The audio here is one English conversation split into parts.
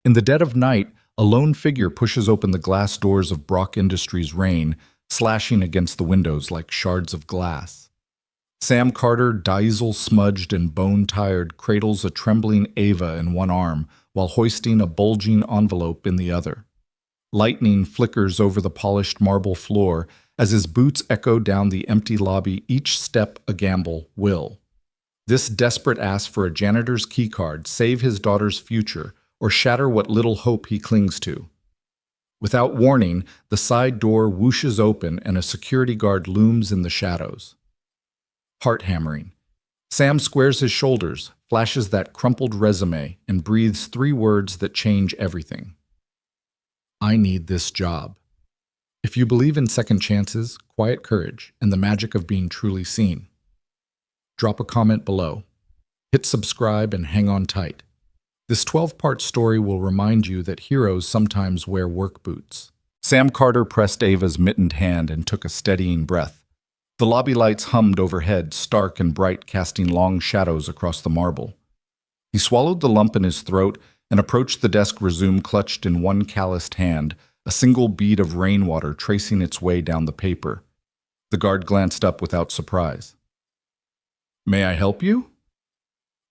In the dead of night, a lone figure pushes open the glass doors of Brock Industries' rain, slashing against the windows like shards of glass. Sam Carter, diesel-smudged and bone-tired, cradles a trembling Ava in one arm while hoisting a bulging envelope in the other. Lightning flickers over the polished marble floor as his boots echo down the empty lobby, each step a gamble. Will this desperate ask for a janitor's keycard save his daughter's future or shatter what little hope he clings to? Without warning, the side door whooshes open and a security guard looms in the shadows. Heart-hammering. Sam squares his shoulders, flashes that crumpled resume, and breathes 3 words that change everything. I need this job. If you believe in second chances, quiet courage, and the magic of being truly seen, drop a comment below. Hit subscribe and hang on tight. This 12-part story will remind you that heroes sometimes wear work boots. Sam Carter pressed Ava's mittened hand and took a steadying breath. The lobby lights hummed overhead, stark and bright, casting long shadows across the marble. He swallowed the lump in his throat and approached the desk resume clutched in one calloused hand, a single bead of rainwater tracing its way down the paper. The guard glanced up without surprise. May I help you?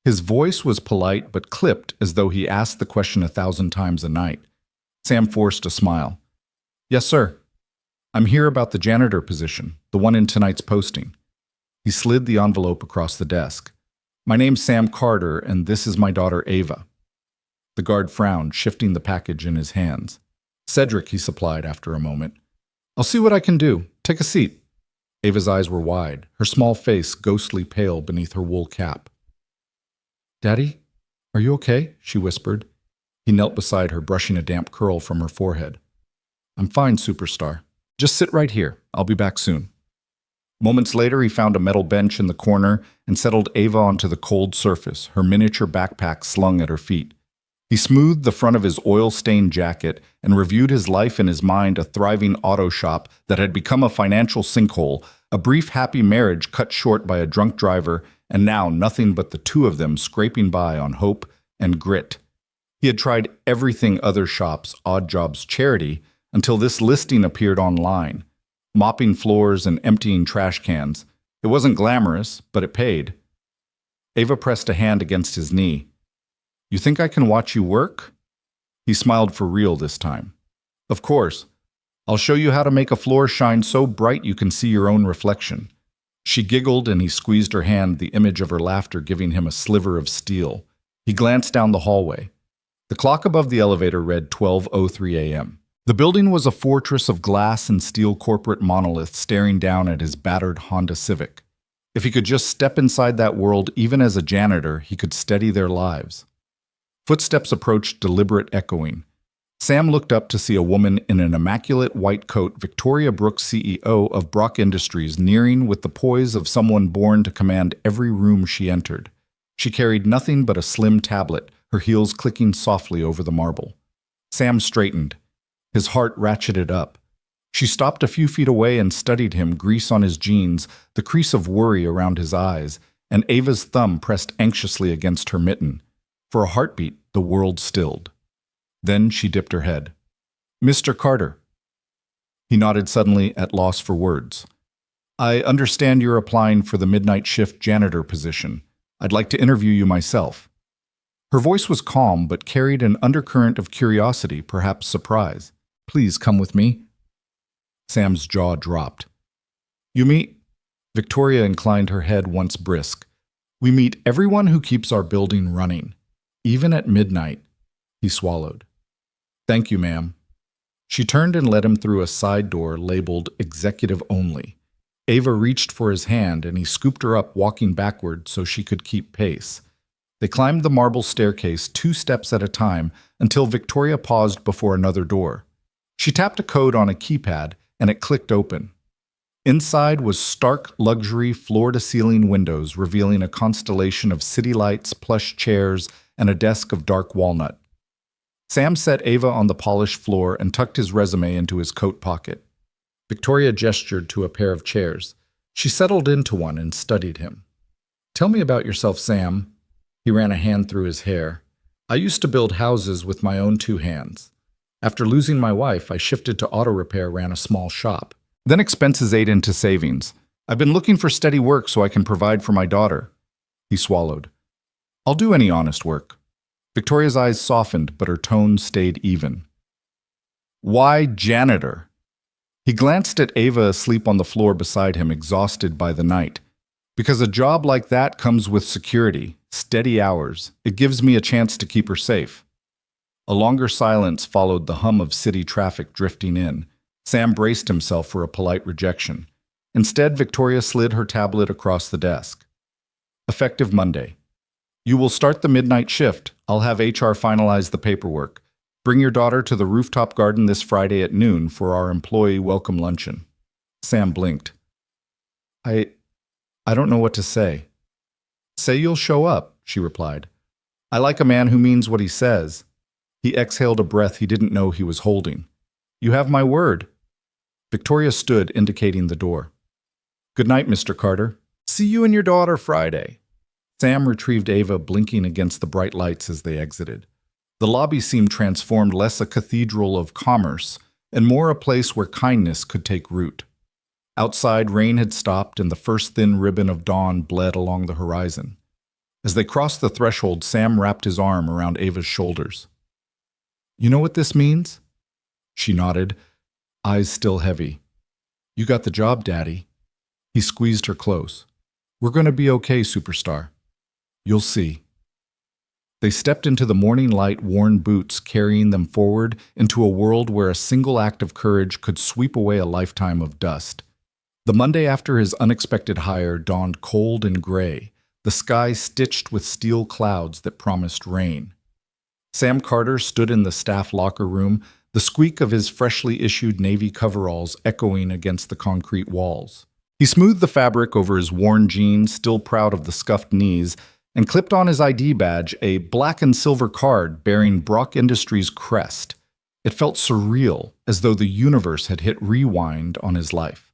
His voice was polite but clipped as though he asked the question 1,000 times a night. Sam forced a smile. Yes, sir. I'm here about the janitor position, the one in tonight's posting. He slid the envelope across the desk. My name's Sam Carter, and this is my daughter Ava. The guard frowned, shifting the package in his hands. Cedric, he supplied after a moment. I'll see what I can do. Take a seat. Ava's eyes were wide, her small face ghostly pale beneath her wool cap. Daddy, are you okay? She whispered. He knelt beside her, brushing a damp curl from her forehead. I'm fine, superstar. Just sit right here. I'll be back soon. Moments later, he found a metal bench in the corner and settled Ava onto the cold surface, her miniature backpack slung at her feet. He smoothed the front of his oil-stained jacket and reviewed his life in his mind, a thriving auto shop that had become a financial sinkhole, a brief happy marriage cut short by a drunk driver, and now nothing but the two of them scraping by on hope and grit. He had tried everything other shops, odd jobs, charity, until this listing appeared online. Mopping floors and emptying trash cans. It wasn't glamorous, but it paid. Ava pressed a hand against his knee. You think I can watch you work? He smiled for real this time. Of course. I'll show you how to make a floor shine so bright you can see your own reflection. She giggled and he squeezed her hand, the image of her laughter giving him a sliver of steel. He glanced down the hallway. The clock above the elevator read 12:03 a.m. The building was a fortress of glass and steel corporate monoliths staring down at his battered Honda Civic. If he could just step inside that world, even as a janitor, he could steady their lives. Footsteps approached, deliberate, echoing. Sam looked up to see a woman in an immaculate white coat, Victoria Brooks, CEO of Brock Industries, nearing with the poise of someone born to command every room she entered. She carried nothing but a slim tablet, her heels clicking softly over the marble. Sam straightened. His heart ratcheted up. She stopped a few feet away and studied him, grease on his jeans, the crease of worry around his eyes, and Ava's thumb pressed anxiously against her mitten. For a heartbeat, the world stilled. Then she dipped her head. Mr. Carter. He nodded suddenly, at loss for words. I understand you're applying for the midnight shift janitor position. I'd like to interview you myself. Her voice was calm, but carried an undercurrent of curiosity, perhaps surprise. Please come with me. Sam's jaw dropped. You meet? Victoria inclined her head once brisk. We meet everyone who keeps our building running. Even at midnight. He swallowed. Thank you, ma'am. She turned and led him through a side door labeled Executive Only. Ava reached for his hand and he scooped her up, walking backward so she could keep pace. They climbed the marble staircase 2 steps at a time until Victoria paused before another door. She tapped a code on a keypad and it clicked open. Inside was stark luxury floor-to-ceiling windows revealing a constellation of city lights, plush chairs, and a desk of dark walnut. Sam set Ava on the polished floor and tucked his resume into his coat pocket. Victoria gestured to a pair of chairs. She settled into one and studied him. Tell me about yourself, Sam. He ran a hand through his hair. I used to build houses with my own two hands. After losing my wife, I shifted to auto repair, ran a small shop. Then expenses ate into savings. I've been looking for steady work so I can provide for my daughter. He swallowed. I'll do any honest work. Victoria's eyes softened, but her tone stayed even. Why janitor? He glanced at Ava asleep on the floor beside him, exhausted by the night. Because a job like that comes with security, steady hours. It gives me a chance to keep her safe. A longer silence followed, the hum of city traffic drifting in. Sam braced himself for a polite rejection. Instead, Victoria slid her tablet across the desk. Effective Monday. You will start the midnight shift. I'll have HR finalize the paperwork. Bring your daughter to the rooftop garden this Friday at noon for our employee welcome luncheon. Sam blinked. I don't know what to say. Say you'll show up, she replied. I like a man who means what he says. He exhaled a breath he didn't know he was holding. You have my word. Victoria stood, indicating the door. Good night, Mr. Carter. See you and your daughter Friday. Sam retrieved Ava, blinking against the bright lights as they exited. The lobby seemed transformed, less a cathedral of commerce and more a place where kindness could take root. Outside, rain had stopped and the first thin ribbon of dawn bled along the horizon. As they crossed the threshold, Sam wrapped his arm around Ava's shoulders. You know what this means? She nodded, eyes still heavy. You got the job, Daddy. He squeezed her close. We're going to be okay, superstar. You'll see. They stepped into the morning light, worn boots carrying them forward into a world where a single act of courage could sweep away a lifetime of dust. The Monday after his unexpected hire dawned cold and gray, the sky stitched with steel clouds that promised rain. Sam Carter stood in the staff locker room, the squeak of his freshly issued navy coveralls echoing against the concrete walls. He smoothed the fabric over his worn jeans, still proud of the scuffed knees, and clipped on his ID badge, a black and silver card bearing Brock Industries' crest. It felt surreal, as though the universe had hit rewind on his life.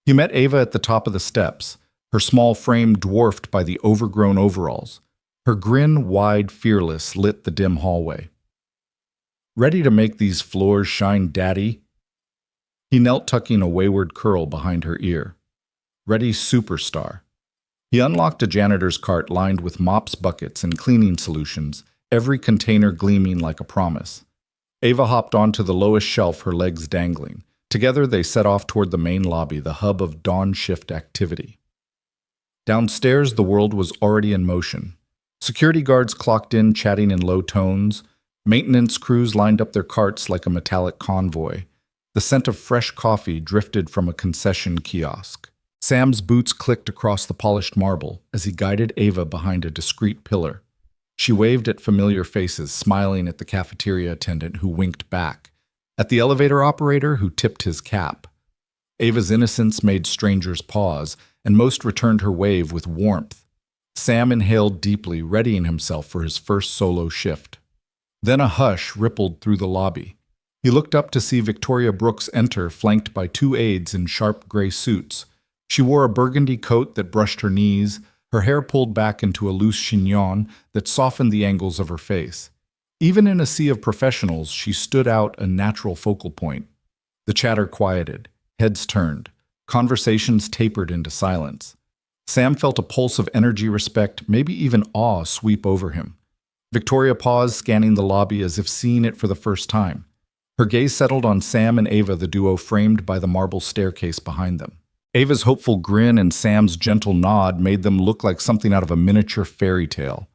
He met Ava at the top of the steps, her small frame dwarfed by the overgrown overalls. Her grin, wide, fearless, lit the dim hallway. Ready to make these floors shine, Daddy? He knelt, tucking a wayward curl behind her ear. Ready, superstar. He unlocked a janitor's cart lined with mops, buckets, and cleaning solutions, every container gleaming like a promise. Ava hopped onto the lowest shelf, her legs dangling. Together they set off toward the main lobby, the hub of dawn shift activity. Downstairs, the world was already in motion. Security guards clocked in, chatting in low tones. Maintenance crews lined up their carts like a metallic convoy. The scent of fresh coffee drifted from a concession kiosk. Sam's boots clicked across the polished marble as he guided Ava behind a discreet pillar. She waved at familiar faces, smiling at the cafeteria attendant who winked back, at the elevator operator who tipped his cap. Ava's innocence made strangers pause, and most returned her wave with warmth. Sam inhaled deeply, readying himself for his first solo shift. Then a hush rippled through the lobby. He looked up to see Victoria Brooks enter, flanked by two aides in sharp gray suits. She wore a burgundy coat that brushed her knees, her hair pulled back into a loose chignon that softened the angles of her face. Even in a sea of professionals, she stood out, a natural focal point. The chatter quieted, heads turned, conversations tapered into silence. Sam felt a pulse of energy, respect, maybe even awe sweep over him. Victoria paused, scanning the lobby as if seeing it for the first time. Her gaze settled on Sam and Ava, the duo framed by the marble staircase behind them. Ava's hopeful grin and Sam's gentle nod made them look like something out of a miniature fairy tale.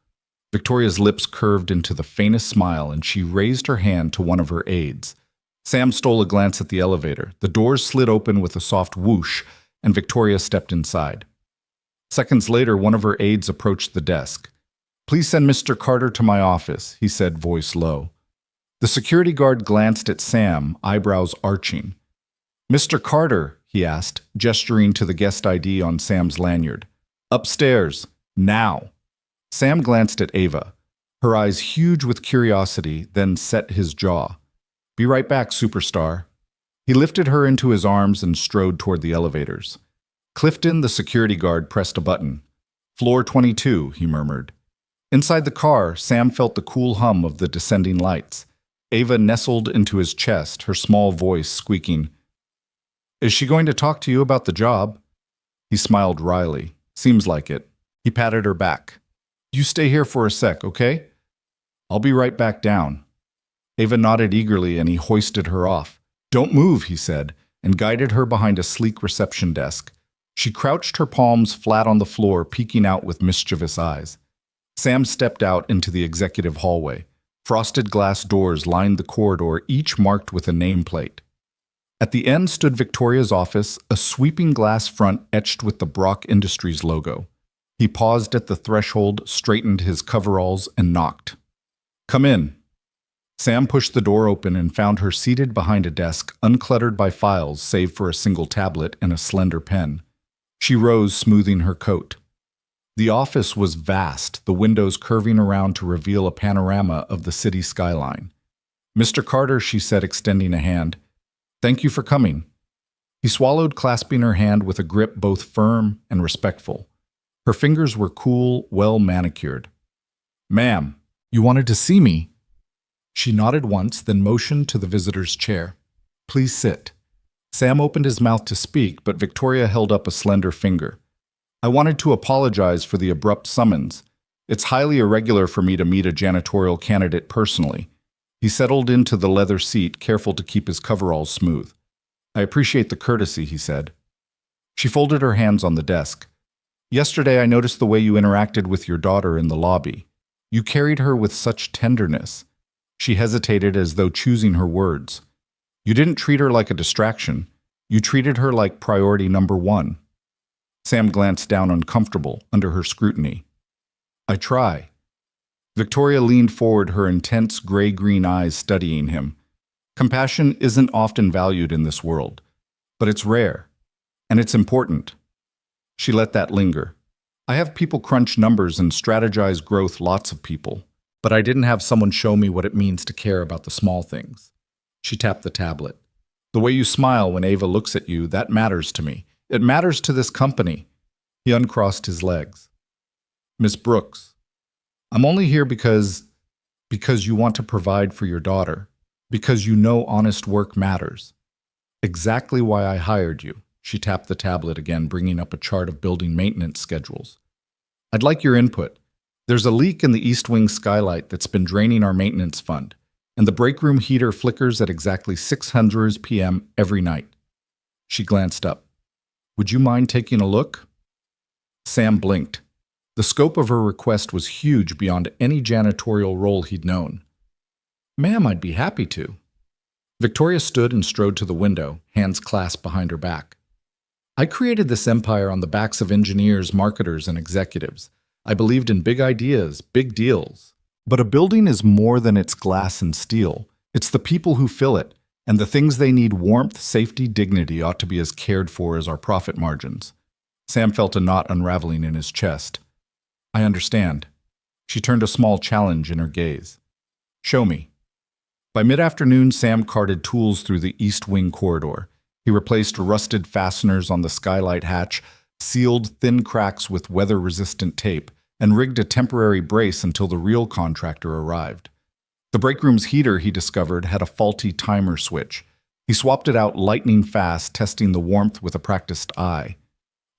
Victoria's lips curved into the faintest smile, and she raised her hand to one of her aides. Sam stole a glance at the elevator. The doors slid open with a soft whoosh, and Victoria stepped inside. Seconds later, one of her aides approached the desk. "Please send Mr. Carter to my office," he said, voice low. The security guard glanced at Sam, eyebrows arching. "Mr. Carter," he asked, gesturing to the guest ID on Sam's lanyard. "Upstairs, now." Sam glanced at Ava, her eyes huge with curiosity, then set his jaw. "Be right back, superstar." He lifted her into his arms and strode toward the elevators. Clifton, the security guard, pressed a button. "Floor 22, he murmured. Inside the car, Sam felt the cool hum of the descending lights. Ava nestled into his chest, her small voice squeaking. Is she going to talk to you about the job? He smiled wryly. Seems like it. He patted her back. You stay here for a sec, okay? I'll be right back down. Ava nodded eagerly and he hoisted her off. Don't move, he said, and guided her behind a sleek reception desk. She crouched her palms flat on the floor, peeking out with mischievous eyes. Sam stepped out into the executive hallway. Frosted glass doors lined the corridor, each marked with a nameplate. At the end stood Victoria's office, a sweeping glass front etched with the Brock Industries logo. He paused at the threshold, straightened his coveralls, and knocked. Come in. Sam pushed the door open and found her seated behind a desk, uncluttered by files save for a single tablet and a slender pen. She rose, smoothing her coat. The office was vast, the windows curving around to reveal a panorama of the city skyline. Mr. Carter, she said, extending a hand. Thank you for coming. He swallowed, clasping her hand with a grip both firm and respectful. Her fingers were cool, well manicured. Ma'am, you wanted to see me? She nodded once, then motioned to the visitor's chair. Please sit. Sam opened his mouth to speak, but Victoria held up a slender finger. I wanted to apologize for the abrupt summons. It's highly irregular for me to meet a janitorial candidate personally. He settled into the leather seat, careful to keep his coveralls smooth. I appreciate the courtesy, he said. She folded her hands on the desk. Yesterday I noticed the way you interacted with your daughter in the lobby. You carried her with such tenderness. She hesitated as though choosing her words. You didn't treat her like a distraction. You treated her like priority number one. Sam glanced down uncomfortable under her scrutiny. I try. Victoria leaned forward, her intense gray-green eyes studying him. Compassion isn't often valued in this world, but it's rare, and it's important. She let that linger. I have people crunch numbers and strategize growth, lots of people, but I didn't have someone show me what it means to care about the small things. She tapped the tablet. The way you smile when Ava looks at you, that matters to me. It matters to this company. He uncrossed his legs. Miss Brooks, I'm only here because you want to provide for your daughter, because you know honest work matters. Exactly why I hired you. She tapped the tablet again, bringing up a chart of building maintenance schedules. I'd like your input. There's a leak in the East Wing skylight that's been draining our maintenance fund, and the break room heater flickers at exactly 600 p.m. every night. She glanced up. Would you mind taking a look? Sam blinked. The scope of her request was huge beyond any janitorial role he'd known. Ma'am, I'd be happy to. Victoria stood and strode to the window, hands clasped behind her back. I created this empire on the backs of engineers, marketers, and executives. I believed in big ideas, big deals. But a building is more than its glass and steel. It's the people who fill it, and the things they need, warmth, safety, dignity, ought to be as cared for as our profit margins. Sam felt a knot unraveling in his chest. I understand. She turned a small challenge in her gaze. Show me. By mid-afternoon, Sam carted tools through the East Wing corridor. He replaced rusted fasteners on the skylight hatch, sealed thin cracks with weather-resistant tape, and rigged a temporary brace until the real contractor arrived. The break room's heater, he discovered, had a faulty timer switch. He swapped it out lightning fast, testing the warmth with a practiced eye.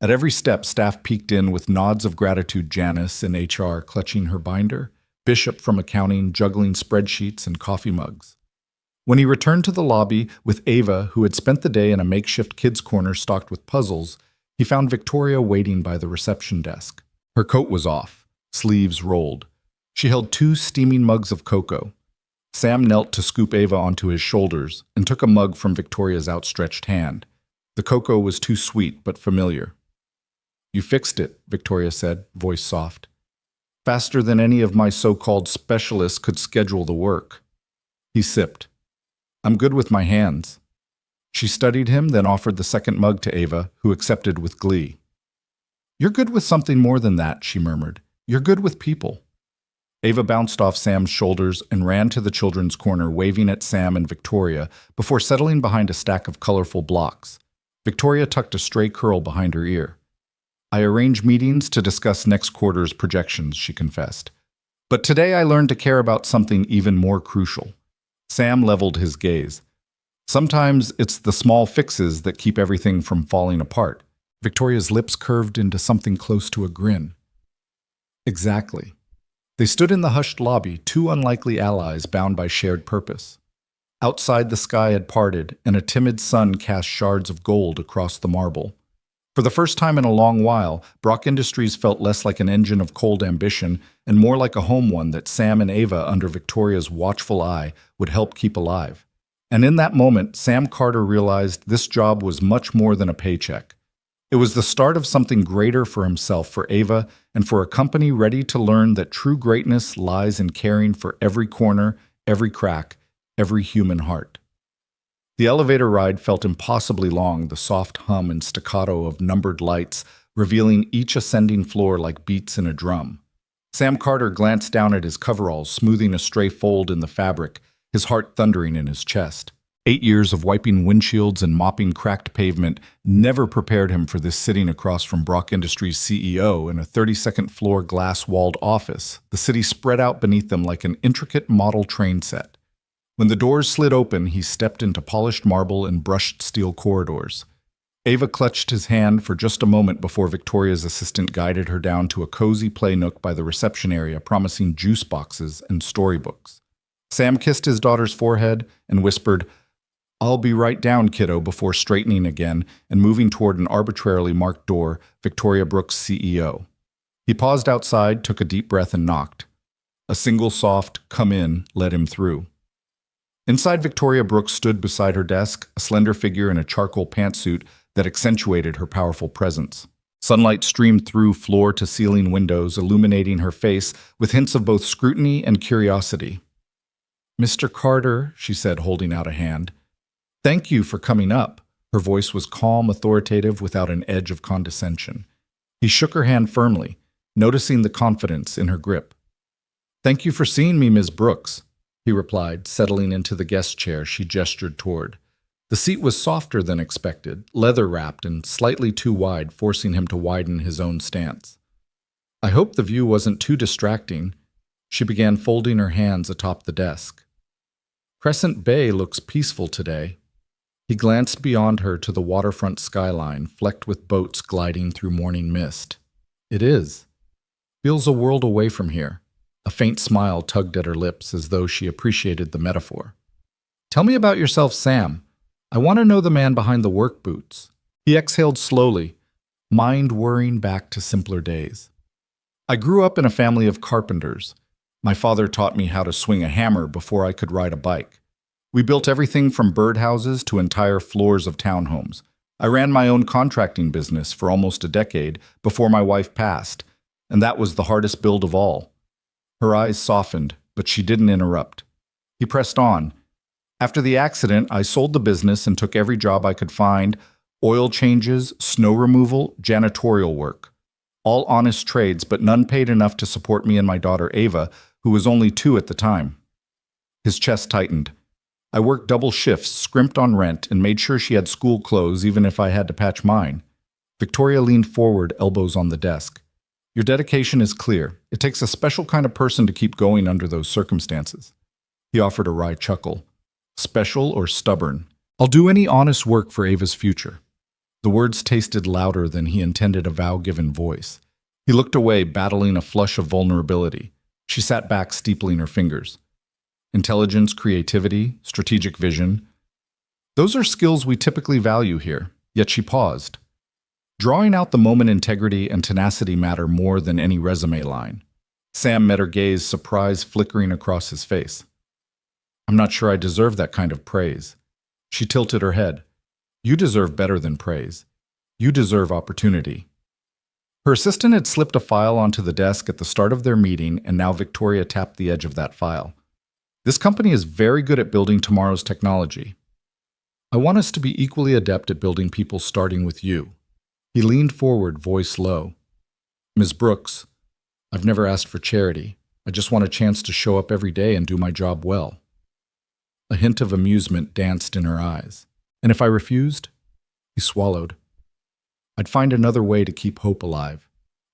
At every step, staff peeked in with nods of gratitude, Janice in HR clutching her binder, Bishop from accounting juggling spreadsheets and coffee mugs. When he returned to the lobby with Ava, who had spent the day in a makeshift kids' corner stocked with puzzles, he found Victoria waiting by the reception desk. Her coat was off, sleeves rolled. She held 2 steaming mugs of cocoa. Sam knelt to scoop Ava onto his shoulders and took a mug from Victoria's outstretched hand. The cocoa was too sweet but familiar. You fixed it, Victoria said, voice soft. Faster than any of my so-called specialists could schedule the work. He sipped. I'm good with my hands. She studied him, then offered the second mug to Ava, who accepted with glee. You're good with something more than that, she murmured. You're good with people. Ava bounced off Sam's shoulders and ran to the children's corner, waving at Sam and Victoria before settling behind a stack of colorful blocks. Victoria tucked a stray curl behind her ear. I arrange meetings to discuss next quarter's projections, she confessed. But today I learned to care about something even more crucial. Sam leveled his gaze. Sometimes it's the small fixes that keep everything from falling apart. Victoria's lips curved into something close to a grin. Exactly. They stood in the hushed lobby, two unlikely allies bound by shared purpose. Outside, the sky had parted, and a timid sun cast shards of gold across the marble. For the first time in a long while, Brock Industries felt less like an engine of cold ambition and more like a home one that Sam and Ava, under Victoria's watchful eye, would help keep alive. And in that moment, Sam Carter realized this job was much more than a paycheck. It was the start of something greater for himself, for Ava, and for a company ready to learn that true greatness lies in caring for every corner, every crack, every human heart. The elevator ride felt impossibly long, the soft hum and staccato of numbered lights revealing each ascending floor like beats in a drum. Sam Carter glanced down at his coveralls, smoothing a stray fold in the fabric, his heart thundering in his chest. 8 years of wiping windshields and mopping cracked pavement never prepared him for this, sitting across from Brock Industries' CEO in a 32nd floor glass-walled office, the city spread out beneath them like an intricate model train set. When the doors slid open, he stepped into polished marble and brushed steel corridors. Ava clutched his hand for just a moment before Victoria's assistant guided her down to a cozy play nook by the reception area, promising juice boxes and storybooks. Sam kissed his daughter's forehead and whispered, "I'll be right down, kiddo," before straightening again and moving toward an arbitrarily marked door, Victoria Brooks' CEO. He paused outside, took a deep breath, and knocked. A single soft "come in" let him through. Inside, Victoria Brooks stood beside her desk, a slender figure in a charcoal pantsuit that accentuated her powerful presence. Sunlight streamed through floor-to-ceiling windows, illuminating her face with hints of both scrutiny and curiosity. "Mr. Carter," she said, holding out a hand. "Thank you for coming up." Her voice was calm, authoritative, without an edge of condescension. He shook her hand firmly, noticing the confidence in her grip. "Thank you for seeing me, Ms. Brooks," he replied, settling into the guest chair she gestured toward. The seat was softer than expected, leather-wrapped and slightly too wide, forcing him to widen his own stance. "I hope the view wasn't too distracting." She began folding her hands atop the desk. "Crescent Bay looks peaceful today." He glanced beyond her to the waterfront skyline, flecked with boats gliding through morning mist. "It is. Feels a world away from here." A faint smile tugged at her lips as though she appreciated the metaphor. "Tell me about yourself, Sam. I want to know the man behind the work boots." He exhaled slowly, mind whirring back to simpler days. "I grew up in a family of carpenters. My father taught me how to swing a hammer before I could ride a bike. We built everything from birdhouses to entire floors of townhomes. I ran my own contracting business for almost a decade before my wife passed, and that was the hardest build of all." Her eyes softened, but she didn't interrupt. He pressed on. "After the accident, I sold the business and took every job I could find: oil changes, snow removal, janitorial work. All honest trades, but none paid enough to support me and my daughter Ava, who was only 2 at the time." His chest tightened. "I worked double shifts, scrimped on rent, and made sure she had school clothes even if I had to patch mine." Victoria leaned forward, elbows on the desk. "Your dedication is clear. It takes a special kind of person to keep going under those circumstances." He offered a wry chuckle. "Special or stubborn? I'll do any honest work for Ava's future." The words tasted louder than he intended a vow-given voice. He looked away, battling a flush of vulnerability. She sat back, steepling her fingers. "Intelligence, creativity, strategic vision. Those are skills we typically value here." Yet she paused. Drawing out the moment, integrity and tenacity matter more than any resume line. Sam met her gaze, surprise flickering across his face. "I'm not sure I deserve that kind of praise." She tilted her head. "You deserve better than praise. You deserve opportunity." Her assistant had slipped a file onto the desk at the start of their meeting, and now Victoria tapped the edge of that file. "This company is very good at building tomorrow's technology. I want us to be equally adept at building people, starting with you." He leaned forward, voice low. "Ms. Brooks, I've never asked for charity. I just want a chance to show up every day and do my job well." A hint of amusement danced in her eyes. "And if I refused?" He swallowed. "I'd find another way to keep hope alive."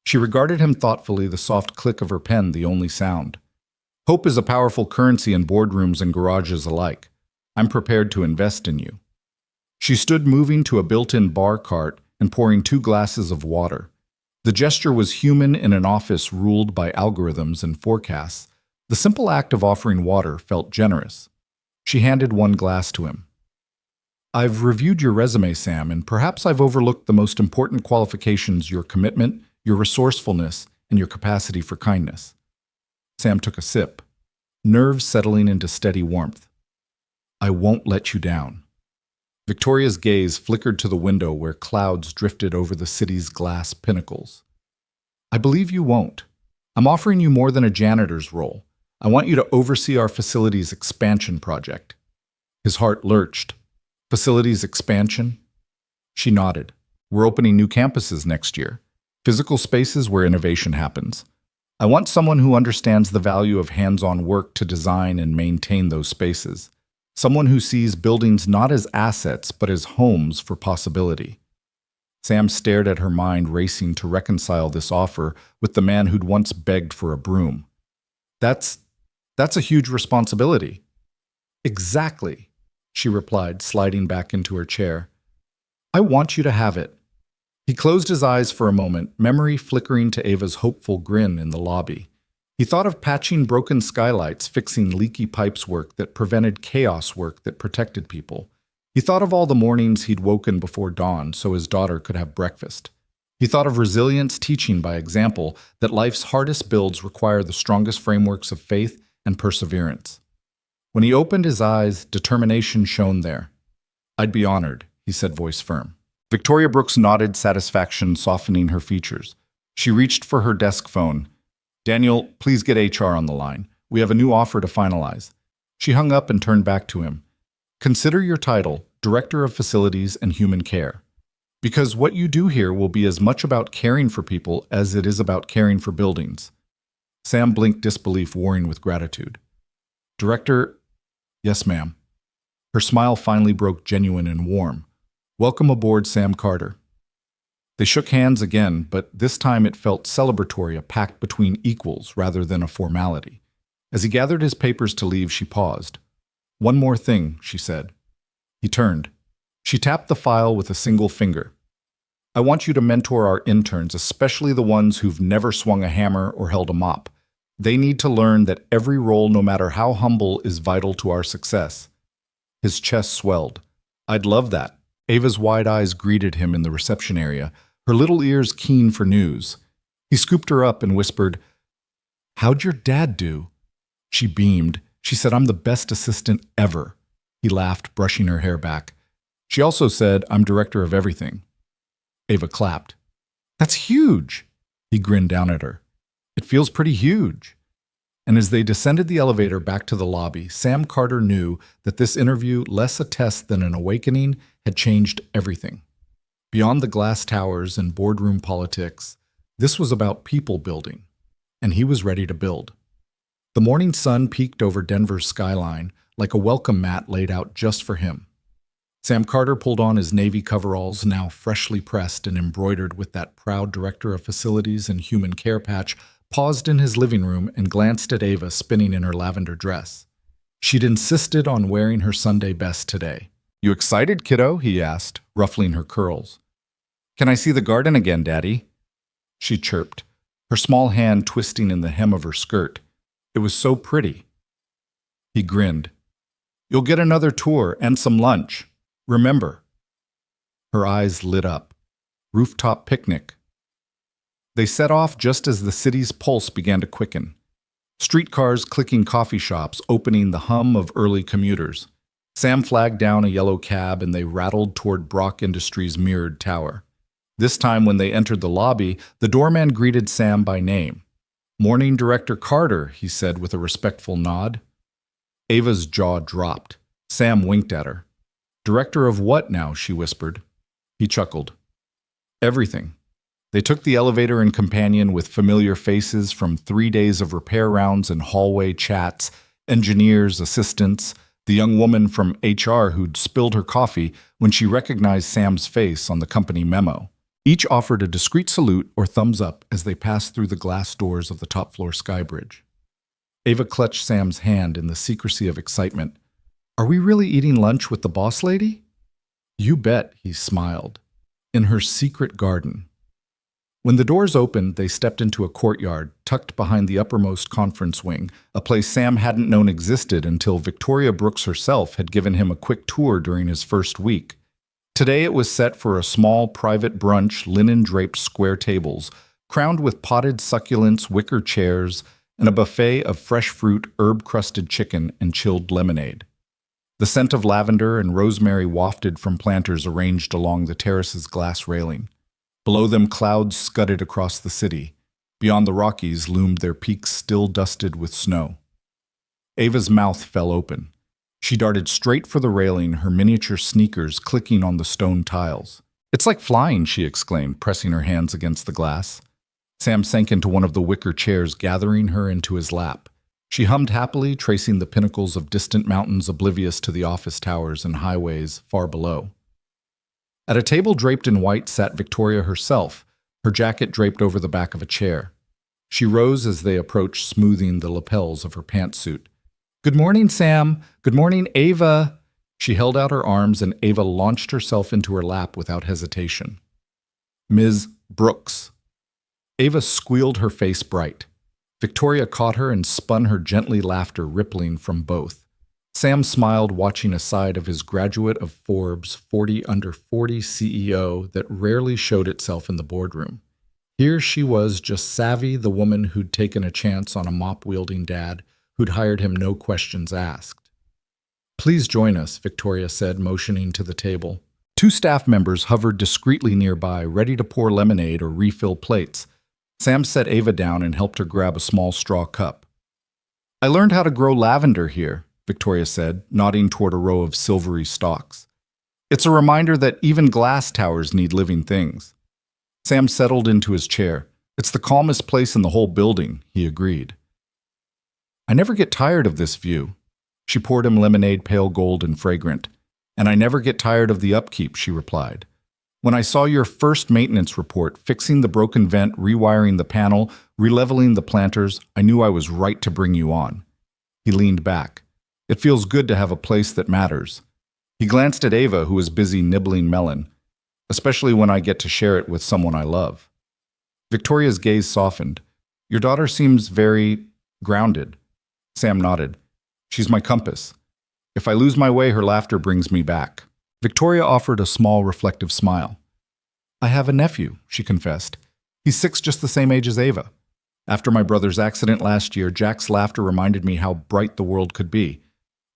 She regarded him thoughtfully, the soft click of her pen the only sound. Hope is a powerful currency in boardrooms and garages alike. I'm prepared to invest in you. She stood moving to a built-in bar cart and pouring 2 glasses of water. The gesture was human in an office ruled by algorithms and forecasts. The simple act of offering water felt generous. She handed 1 glass to him. I've reviewed your resume, Sam, and perhaps I've overlooked the most important qualifications: your commitment, your resourcefulness, and your capacity for kindness. Sam took a sip, nerves settling into steady warmth. I won't let you down. Victoria's gaze flickered to the window where clouds drifted over the city's glass pinnacles. I believe you won't. I'm offering you more than a janitor's role. I want you to oversee our facilities expansion project. His heart lurched. Facilities expansion? She nodded. We're opening new campuses next year. Physical spaces where innovation happens. I want someone who understands the value of hands-on work to design and maintain those spaces. Someone who sees buildings not as assets, but as homes for possibility. Sam stared at her, mind racing to reconcile this offer with the man who'd once begged for a broom. That's a huge responsibility. Exactly, she replied, sliding back into her chair. I want you to have it. He closed his eyes for a moment, memory flickering to Ava's hopeful grin in the lobby. He thought of patching broken skylights, fixing leaky pipes work that prevented chaos work that protected people. He thought of all the mornings he'd woken before dawn so his daughter could have breakfast. He thought of resilience, teaching by example that life's hardest builds require the strongest frameworks of faith and perseverance. When he opened his eyes, determination shone there. I'd be honored, he said, voice firm. Victoria Brooks nodded, satisfaction softening her features. She reached for her desk phone. Daniel, please get HR on the line. We have a new offer to finalize. She hung up and turned back to him. Consider your title, Director of Facilities and Human Care. Because what you do here will be as much about caring for people as it is about caring for buildings. Sam blinked, disbelief warring with gratitude. Director, yes, ma'am. Her smile finally broke genuine and warm. Welcome aboard, Sam Carter. They shook hands again, but this time it felt celebratory, a pact between equals rather than a formality. As he gathered his papers to leave, she paused. One more thing, she said. He turned. She tapped the file with a single finger. I want you to mentor our interns, especially the ones who've never swung a hammer or held a mop. They need to learn that every role, no matter how humble, is vital to our success. His chest swelled. I'd love that. Ava's wide eyes greeted him in the reception area, her little ears keen for news. He scooped her up and whispered, How'd your dad do? She beamed. She said, I'm the best assistant ever. He laughed, brushing her hair back. She also said, I'm director of everything. Ava clapped. That's huge. He grinned down at her. It feels pretty huge. And as they descended the elevator back to the lobby, Sam Carter knew that this interview, less a test than an awakening, had changed everything. Beyond the glass towers and boardroom politics, this was about people building, and he was ready to build. The morning sun peeked over Denver's skyline like a welcome mat laid out just for him. Sam Carter pulled on his navy coveralls, now freshly pressed and embroidered with that proud Director of Facilities and Human Care patch, paused in his living room and glanced at Ava spinning in her lavender dress. She'd insisted on wearing her Sunday best today. You excited, kiddo? He asked, ruffling her curls. Can I see the garden again, Daddy? She chirped, her small hand twisting in the hem of her skirt. It was so pretty. He grinned. You'll get another tour and some lunch. Remember. Her eyes lit up. Rooftop picnic. They set off just as the city's pulse began to quicken. Streetcars clicking, coffee shops opening, the hum of early commuters. Sam flagged down a yellow cab and they rattled toward Brock Industries' mirrored tower. This time when they entered the lobby, the doorman greeted Sam by name. Morning, Director Carter, he said with a respectful nod. Ava's jaw dropped. Sam winked at her. Director of what now? She whispered. He chuckled. Everything. They took the elevator and companion with familiar faces from 3 days of repair rounds and hallway chats, engineers, assistants, the young woman from HR who'd spilled her coffee when she recognized Sam's face on the company memo. Each offered a discreet salute or thumbs up as they passed through the glass doors of the top-floor skybridge. Ava clutched Sam's hand in the secrecy of excitement. Are we really eating lunch with the boss lady? You bet, he smiled. In her secret garden. When the doors opened, they stepped into a courtyard tucked behind the uppermost conference wing, a place Sam hadn't known existed until Victoria Brooks herself had given him a quick tour during his first week. Today it was set for a small private brunch, linen-draped square tables, crowned with potted succulents, wicker chairs, and a buffet of fresh fruit, herb-crusted chicken, and chilled lemonade. The scent of lavender and rosemary wafted from planters arranged along the terrace's glass railing. Below them, clouds scudded across the city. Beyond the Rockies loomed their peaks still dusted with snow. Ava's mouth fell open. She darted straight for the railing, her miniature sneakers clicking on the stone tiles. It's like flying, she exclaimed, pressing her hands against the glass. Sam sank into one of the wicker chairs, gathering her into his lap. She hummed happily, tracing the pinnacles of distant mountains oblivious to the office towers and highways far below. At a table draped in white sat Victoria herself, her jacket draped over the back of a chair. She rose as they approached, smoothing the lapels of her pantsuit. "Good morning, Sam. Good morning, Ava." She held out her arms, and Ava launched herself into her lap without hesitation. "Ms. Brooks." Ava squealed, her face bright. Victoria caught her and spun her gently, laughter rippling from both. Sam smiled, watching a side of his graduate of Forbes 40 under 40 CEO that rarely showed itself in the boardroom. Here she was, just Savvy, the woman who'd taken a chance on a mop-wielding dad who'd hired him no questions asked. "Please join us," Victoria said, motioning to the table. Two staff members hovered discreetly nearby, ready to pour lemonade or refill plates. Sam set Ava down and helped her grab a small straw cup. "I learned how to grow lavender here," Victoria said, nodding toward a row of silvery stalks. "It's a reminder that even glass towers need living things." Sam settled into his chair. "It's the calmest place in the whole building," he agreed. "I never get tired of this view." She poured him lemonade, pale gold and fragrant. "And I never get tired of the upkeep," she replied. "When I saw your first maintenance report, fixing the broken vent, rewiring the panel, releveling the planters, I knew I was right to bring you on." He leaned back. "It feels good to have a place that matters." He glanced at Ava, who was busy nibbling melon, "especially when I get to share it with someone I love." Victoria's gaze softened. "Your daughter seems very grounded." Sam nodded. "She's my compass. If I lose my way, her laughter brings me back." Victoria offered a small, reflective smile. "I have a nephew," she confessed. "He's 6, just the same age as Ava. After my brother's accident last year, Jack's laughter reminded me how bright the world could be."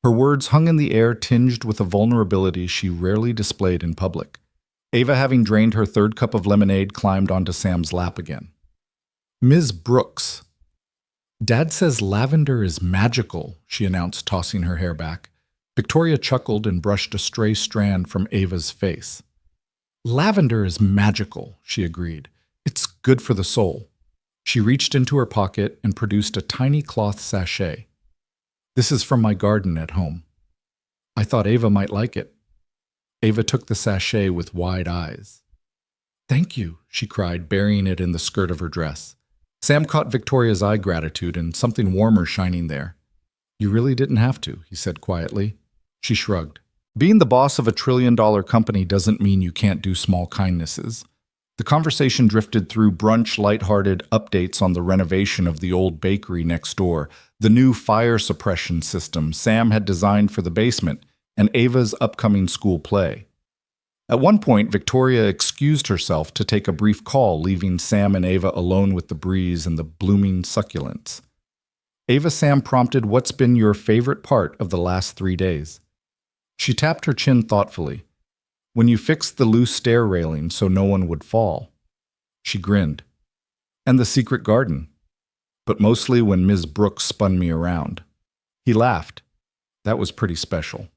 Her words hung in the air, tinged with a vulnerability she rarely displayed in public. Ava, having drained her third cup of lemonade, climbed onto Sam's lap again. "Ms. Brooks." "Dad says lavender is magical," she announced, tossing her hair back. Victoria chuckled and brushed a stray strand from Ava's face. "Lavender is magical," she agreed. "It's good for the soul." She reached into her pocket and produced a tiny cloth sachet. "This is from my garden at home. I thought Ava might like it." Ava took the sachet with wide eyes. "Thank you," she cried, burying it in the skirt of her dress. Sam caught Victoria's eye gratitude and something warmer shining there. "You really didn't have to," he said quietly. She shrugged. "Being the boss of a $1 trillion company doesn't mean you can't do small kindnesses." The conversation drifted through brunch, lighthearted updates on the renovation of the old bakery next door, the new fire suppression system Sam had designed for the basement, and Ava's upcoming school play. At one point, Victoria excused herself to take a brief call, leaving Sam and Ava alone with the breeze and the blooming succulents. Ava, Sam prompted, "What's been your favorite part of the last 3 days?" She tapped her chin thoughtfully. "When you fixed the loose stair railing so no one would fall." She grinned. "And the secret garden. But mostly when Ms. Brooks spun me around." He laughed. "That was pretty special."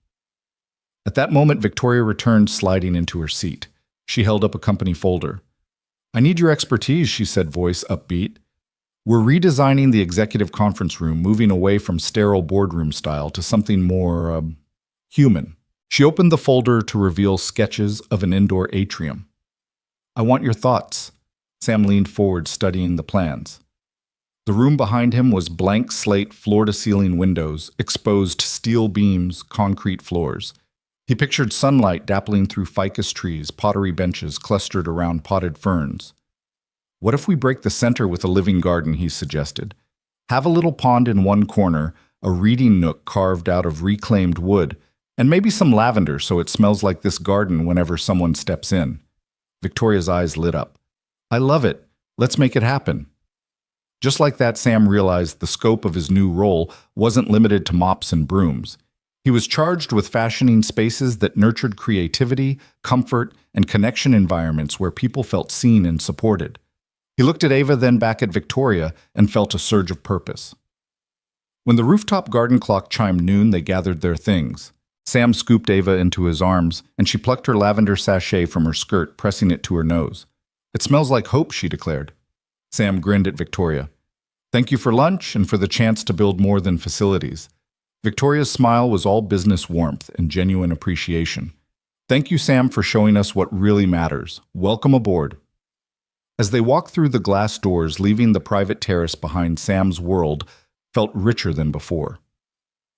At that moment, Victoria returned, sliding into her seat. She held up a company folder. "I need your expertise," she said, voice upbeat. "We're redesigning the executive conference room, moving away from sterile boardroom style to something more, human." She opened the folder to reveal sketches of an indoor atrium. "I want your thoughts." Sam leaned forward, studying the plans. The room behind him was blank slate floor-to-ceiling windows, exposed steel beams, concrete floors. He pictured sunlight dappling through ficus trees, pottery benches clustered around potted ferns. What if we break the center with a living garden, he suggested. Have a little pond in one corner, a reading nook carved out of reclaimed wood, and maybe some lavender so it smells like this garden whenever someone steps in. Victoria's eyes lit up. I love it. Let's make it happen. Just like that, Sam realized the scope of his new role wasn't limited to mops and brooms. He was charged with fashioning spaces that nurtured creativity, comfort, and connection environments where people felt seen and supported. He looked at Ava, then back at Victoria, and felt a surge of purpose. When the rooftop garden clock chimed noon, they gathered their things. Sam scooped Ava into his arms, and she plucked her lavender sachet from her skirt, pressing it to her nose. It smells like hope, she declared. Sam grinned at Victoria. Thank you for lunch and for the chance to build more than facilities. Victoria's smile was all business warmth and genuine appreciation. Thank you, Sam, for showing us what really matters. Welcome aboard. As they walked through the glass doors, leaving the private terrace behind, Sam's world felt richer than before.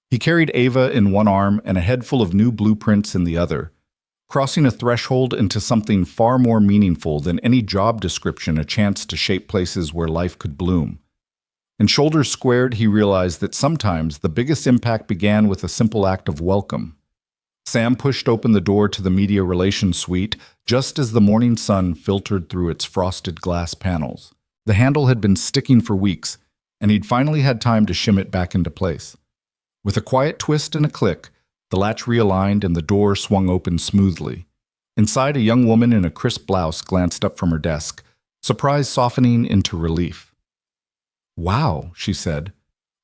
He carried Ava in one arm and a head full of new blueprints in the other, crossing a threshold into something far more meaningful than any job description, a chance to shape places where life could bloom. And shoulders squared, he realized that sometimes the biggest impact began with a simple act of welcome. Sam pushed open the door to the media relations suite just as the morning sun filtered through its frosted glass panels. The handle had been sticking for weeks, and he'd finally had time to shim it back into place. With a quiet twist and a click, the latch realigned and the door swung open smoothly. Inside, a young woman in a crisp blouse glanced up from her desk, surprise softening into relief. Wow, she said,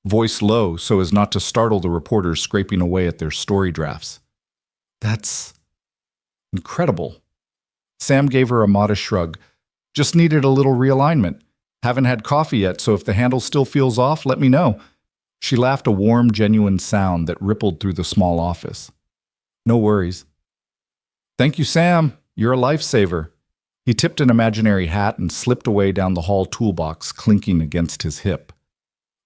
voice low so as not to startle the reporters scraping away at their story drafts. That's incredible. Sam gave her a modest shrug. Just needed a little realignment. Haven't had coffee yet, so if the handle still feels off, let me know. She laughed, a warm, genuine sound that rippled through the small office. No worries. Thank you, Sam. You're a lifesaver. He tipped an imaginary hat and slipped away down the hall toolbox, clinking against his hip.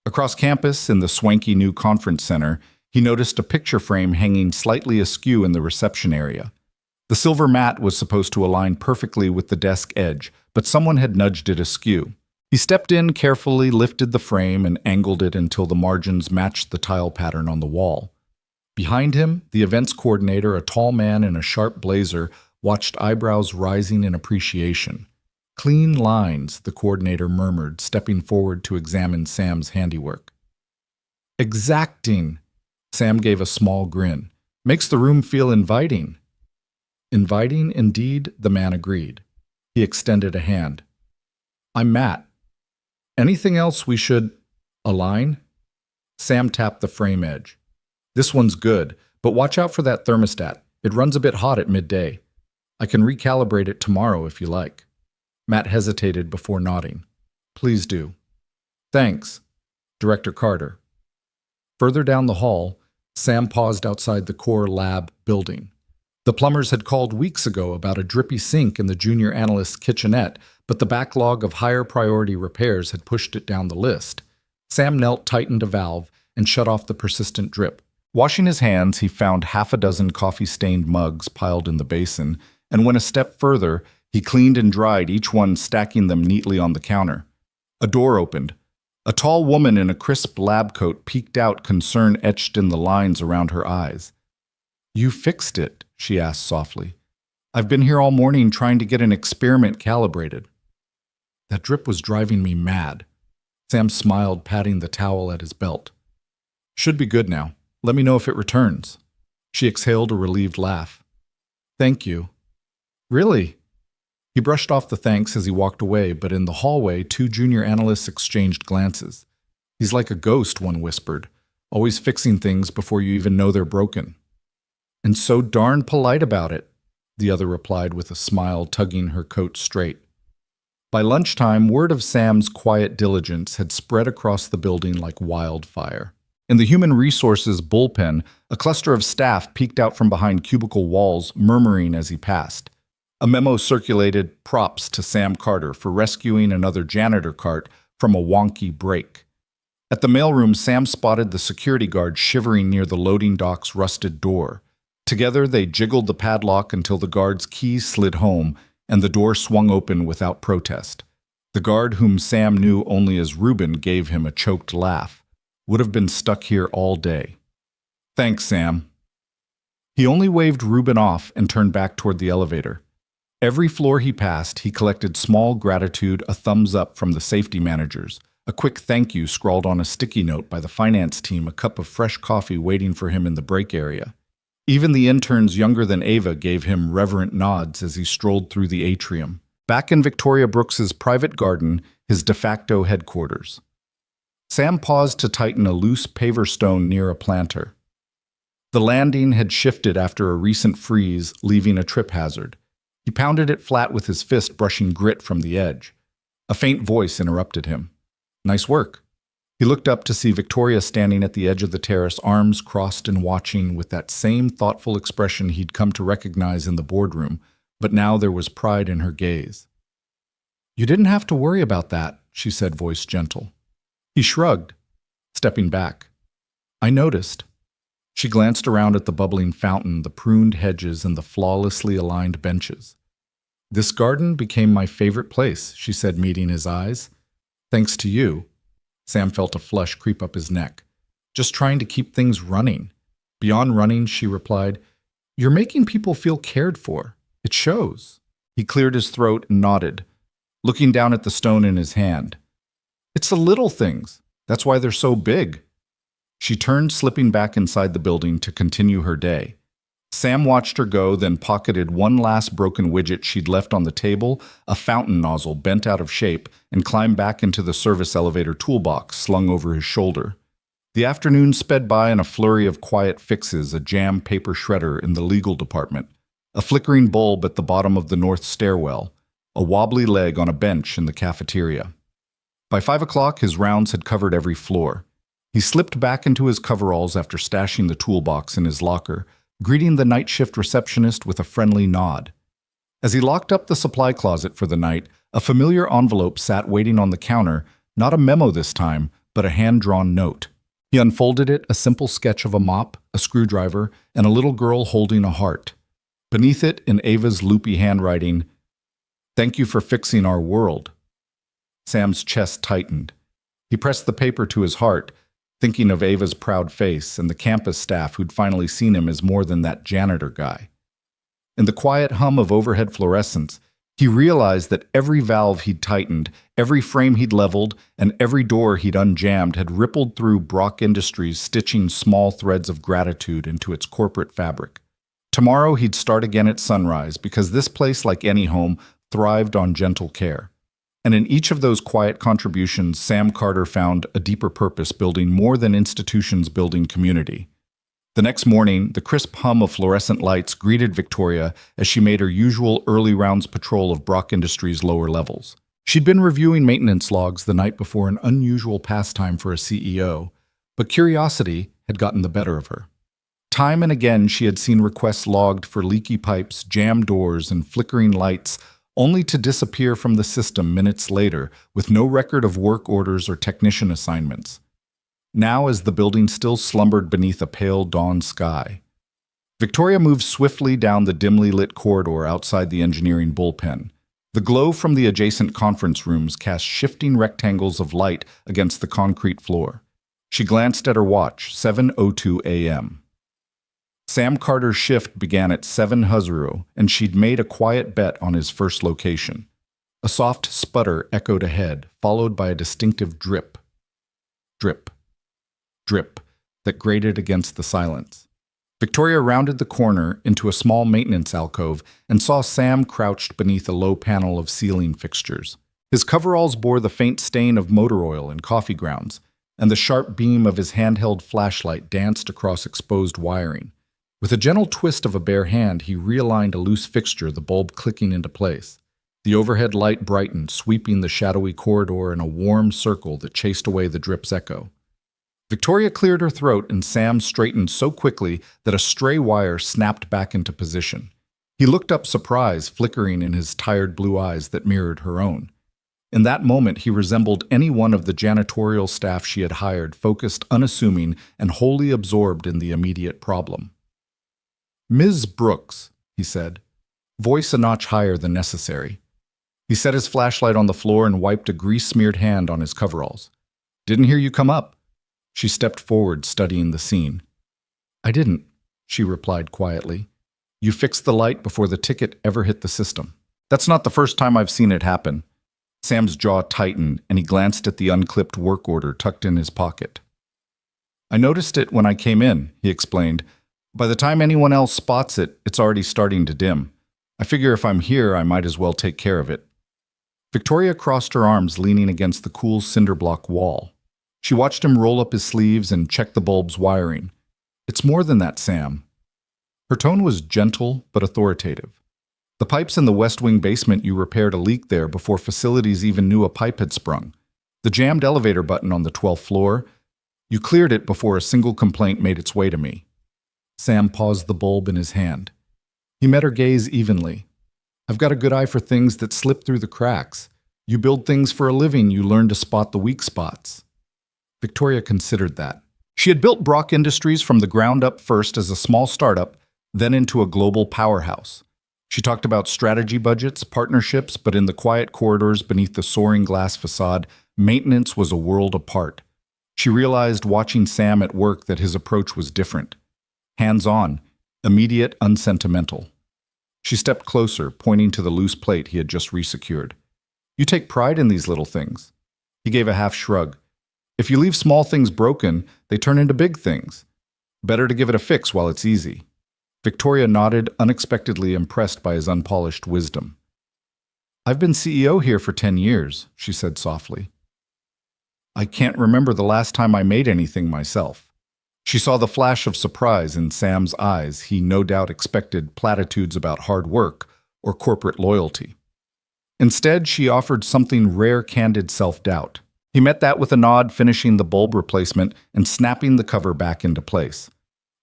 Across campus, in the swanky new conference center, he noticed a picture frame hanging slightly askew in the reception area. The silver mat was supposed to align perfectly with the desk edge, but someone had nudged it askew. He stepped in, carefully lifted the frame, and angled it until the margins matched the tile pattern on the wall. Behind him, the events coordinator, a tall man in a sharp blazer, watched, eyebrows rising in appreciation. Clean lines, the coordinator murmured, stepping forward to examine Sam's handiwork. Exacting. Sam gave a small grin. Makes the room feel inviting. Inviting, indeed, the man agreed. He extended a hand. I'm Matt. Anything else we should align? Sam tapped the frame edge. This one's good, but watch out for that thermostat. It runs a bit hot at midday. I can recalibrate it tomorrow if you like. Matt hesitated before nodding. Please do. Thanks, Director Carter. Further down the hall, Sam paused outside the core lab building. The plumbers had called weeks ago about a drippy sink in the junior analyst's kitchenette, but the backlog of higher priority repairs had pushed it down the list. Sam knelt, tightened a valve, and shut off the persistent drip. Washing his hands, he found half a dozen coffee-stained mugs piled in the basin, and went a step further. He cleaned and dried each one, stacking them neatly on the counter. A door opened. A tall woman in a crisp lab coat peeked out, concern etched in the lines around her eyes. You fixed it, she asked softly. I've been here all morning trying to get an experiment calibrated. That drip was driving me mad. Sam smiled, patting the towel at his belt. Should be good now. Let me know if it returns. She exhaled a relieved laugh. Thank you. Really? He brushed off the thanks as he walked away, but in the hallway, two junior analysts exchanged glances. He's like a ghost, one whispered, always fixing things before you even know they're broken. And so darn polite about it, the other replied with a smile, tugging her coat straight. By lunchtime, word of Sam's quiet diligence had spread across the building like wildfire. In the human resources bullpen, a cluster of staff peeked out from behind cubicle walls, murmuring as he passed. A memo circulated, props to Sam Carter for rescuing another janitor cart from a wonky break. At the mailroom, Sam spotted the security guard shivering near the loading dock's rusted door. Together, they jiggled the padlock until the guard's keys slid home and the door swung open without protest. The guard, whom Sam knew only as Reuben, gave him a choked laugh. Would have been stuck here all day. Thanks, Sam. He only waved Reuben off and turned back toward the elevator. Every floor he passed, he collected small gratitude, a thumbs up from the safety managers, a quick thank you scrawled on a sticky note by the finance team, a cup of fresh coffee waiting for him in the break area. Even the interns younger than Ava gave him reverent nods as he strolled through the atrium, back in Victoria Brooks's private garden, his de facto headquarters. Sam paused to tighten a loose paver stone near a planter. The landing had shifted after a recent freeze, leaving a trip hazard. He pounded it flat with his fist, brushing grit from the edge. A faint voice interrupted him. Nice work. He looked up to see Victoria standing at the edge of the terrace, arms crossed and watching with that same thoughtful expression he'd come to recognize in the boardroom, but now there was pride in her gaze. You didn't have to worry about that, she said, voice gentle. He shrugged, stepping back. I noticed. She glanced around at the bubbling fountain, the pruned hedges, and the flawlessly aligned benches. This garden became my favorite place, she said, meeting his eyes. Thanks to you. Sam felt a flush creep up his neck. Just trying to keep things running. Beyond running, she replied, you're making people feel cared for. It shows. He cleared his throat and nodded, looking down at the stone in his hand. It's the little things. That's why they're so big. She turned, slipping back inside the building to continue her day. Sam watched her go, then pocketed one last broken widget she'd left on the table, a fountain nozzle bent out of shape, and climbed back into the service elevator toolbox slung over his shoulder. The afternoon sped by in a flurry of quiet fixes, a jam paper shredder in the legal department, a flickering bulb at the bottom of the north stairwell, a wobbly leg on a bench in the cafeteria. By 5 o'clock, his rounds had covered every floor. He slipped back into his coveralls after stashing the toolbox in his locker, greeting the night shift receptionist with a friendly nod. As he locked up the supply closet for the night, a familiar envelope sat waiting on the counter, not a memo this time, but a hand-drawn note. He unfolded it, a simple sketch of a mop, a screwdriver, and a little girl holding a heart. Beneath it, in Ava's loopy handwriting, "Thank you for fixing our world." Sam's chest tightened. He pressed the paper to his heart, thinking of Ava's proud face and the campus staff who'd finally seen him as more than that janitor guy. In the quiet hum of overhead fluorescence, he realized that every valve he'd tightened, every frame he'd leveled, and every door he'd unjammed had rippled through Brock Industries, stitching small threads of gratitude into its corporate fabric. Tomorrow he'd start again at sunrise, because this place, like any home, thrived on gentle care. And in each of those quiet contributions, Sam Carter found a deeper purpose, building more than institutions, building community. The next morning, the crisp hum of fluorescent lights greeted Victoria as she made her usual early rounds patrol of Brock Industries' lower levels. She'd been reviewing maintenance logs the night before, an unusual pastime for a CEO, but curiosity had gotten the better of her. Time and again, she had seen requests logged for leaky pipes, jammed doors, and flickering lights, only to disappear from the system minutes later with no record of work orders or technician assignments. Now, as the building still slumbered beneath a pale dawn sky, Victoria moved swiftly down the dimly lit corridor outside the engineering bullpen. The glow from the adjacent conference rooms cast shifting rectangles of light against the concrete floor. She glanced at her watch, 7:02 a.m. Sam Carter's shift began at 7:00, and she'd made a quiet bet on his first location. A soft sputter echoed ahead, followed by a distinctive drip, drip, drip that grated against the silence. Victoria rounded the corner into a small maintenance alcove and saw Sam crouched beneath a low panel of ceiling fixtures. His coveralls bore the faint stain of motor oil and coffee grounds, and the sharp beam of his handheld flashlight danced across exposed wiring. With a gentle twist of a bare hand, he realigned a loose fixture, the bulb clicking into place. The overhead light brightened, sweeping the shadowy corridor in a warm circle that chased away the drip's echo. Victoria cleared her throat, and Sam straightened so quickly that a stray wire snapped back into position. He looked up, surprise flickering in his tired blue eyes that mirrored her own. In that moment, he resembled any one of the janitorial staff she had hired, focused, unassuming, and wholly absorbed in the immediate problem. "Ms. Brooks," he said, voice a notch higher than necessary. He set his flashlight on the floor and wiped a grease-smeared hand on his coveralls. "Didn't hear you come up." She stepped forward, studying the scene. "I didn't," she replied quietly. "You fixed the light before the ticket ever hit the system." "That's not the first time I've seen it happen." Sam's jaw tightened, and he glanced at the unclipped work order tucked in his pocket. "I noticed it when I came in," he explained. "By the time anyone else spots it, it's already starting to dim. I figure if I'm here, I might as well take care of it." Victoria crossed her arms, leaning against the cool cinderblock wall. She watched him roll up his sleeves and check the bulb's wiring. "It's more than that, Sam." Her tone was gentle but authoritative. "The pipes in the West Wing basement, you repaired a leak there before facilities even knew a pipe had sprung. The jammed elevator button on the 12th floor, you cleared it before a single complaint made its way to me." Sam paused the bulb in his hand. He met her gaze evenly. "I've got a good eye for things that slip through the cracks. You build things for a living, you learn to spot the weak spots." Victoria considered that. She had built Brock Industries from the ground up, first as a small startup, then into a global powerhouse. She talked about strategy budgets, partnerships, but in the quiet corridors beneath the soaring glass facade, maintenance was a world apart. She realized watching Sam at work that his approach was different. Hands-on, immediate, unsentimental. She stepped closer, pointing to the loose plate he had just resecured. "You take pride in these little things." He gave a half shrug. "If you leave small things broken, they turn into big things. Better to give it a fix while it's easy." Victoria nodded, unexpectedly impressed by his unpolished wisdom. "I've been CEO here for 10 years, she said softly. "I can't remember the last time I made anything myself." She saw the flash of surprise in Sam's eyes. He no doubt expected platitudes about hard work or corporate loyalty. Instead, she offered something rare, candid self-doubt. He met that with a nod, finishing the bulb replacement and snapping the cover back into place.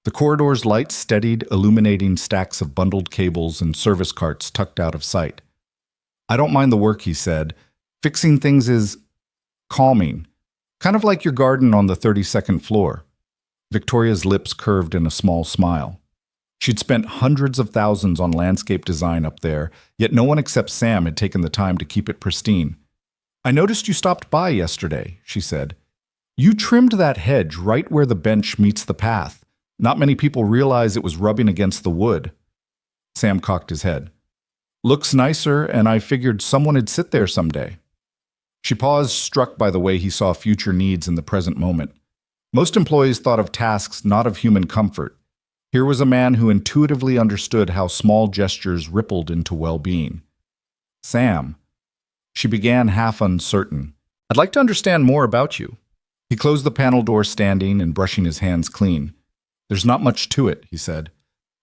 The corridor's lights steadied, illuminating stacks of bundled cables and service carts tucked out of sight. "I don't mind the work," he said. "Fixing things is calming, kind of like your garden on the 32nd floor." Victoria's lips curved in a small smile. She'd spent hundreds of thousands on landscape design up there, yet no one except Sam had taken the time to keep it pristine. "I noticed you stopped by yesterday," she said. "You trimmed that hedge right where the bench meets the path. Not many people realize it was rubbing against the wood." Sam cocked his head. "Looks nicer, and I figured someone would sit there someday." She paused, struck by the way he saw future needs in the present moment. Most employees thought of tasks, not of human comfort. Here was a man who intuitively understood how small gestures rippled into well-being. "Sam," she began, half uncertain, "I'd like to understand more about you." He closed the panel door, standing and brushing his hands clean. "There's not much to it," he said.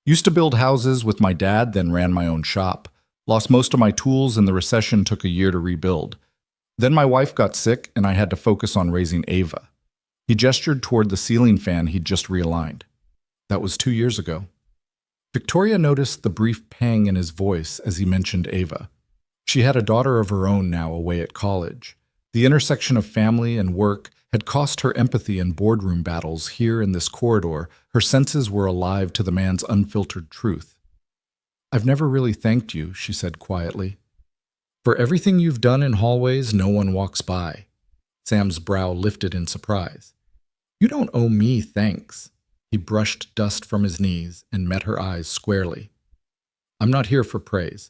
"Used to build houses with my dad, then ran my own shop. Lost most of my tools and the recession took a year to rebuild. Then my wife got sick and I had to focus on raising Ava." He gestured toward the ceiling fan he'd just realigned. "That was 2 years ago." Victoria noticed the brief pang in his voice as he mentioned Ava. She had a daughter of her own now away at college. The intersection of family and work had cost her empathy in boardroom battles. Here in this corridor, her senses were alive to the man's unfiltered truth. "I've never really thanked you," she said quietly. "For everything you've done in hallways no one walks by." Sam's brow lifted in surprise. "You don't owe me thanks." He brushed dust from his knees and met her eyes squarely. "I'm not here for praise,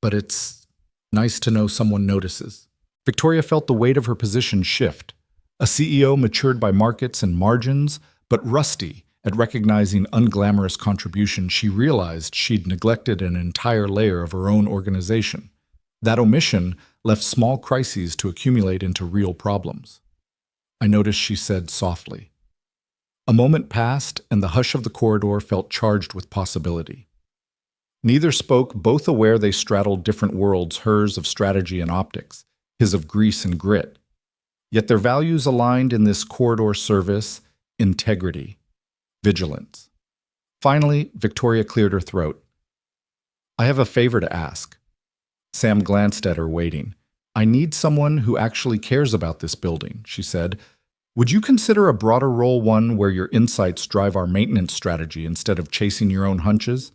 but it's nice to know someone notices." Victoria felt the weight of her position shift. A CEO matured by markets and margins, but rusty at recognizing unglamorous contribution. She realized she'd neglected an entire layer of her own organization. That omission left small crises to accumulate into real problems. "I noticed," she said softly. A moment passed, and the hush of the corridor felt charged with possibility. Neither spoke, both aware they straddled different worlds, hers of strategy and optics, his of grease and grit. Yet their values aligned in this corridor: service, integrity, vigilance. Finally, Victoria cleared her throat. "I have a favor to ask." Sam glanced at her, waiting. I need someone who actually cares about this building, she said. Would you consider a broader role one where your insights drive our maintenance strategy instead of chasing your own hunches?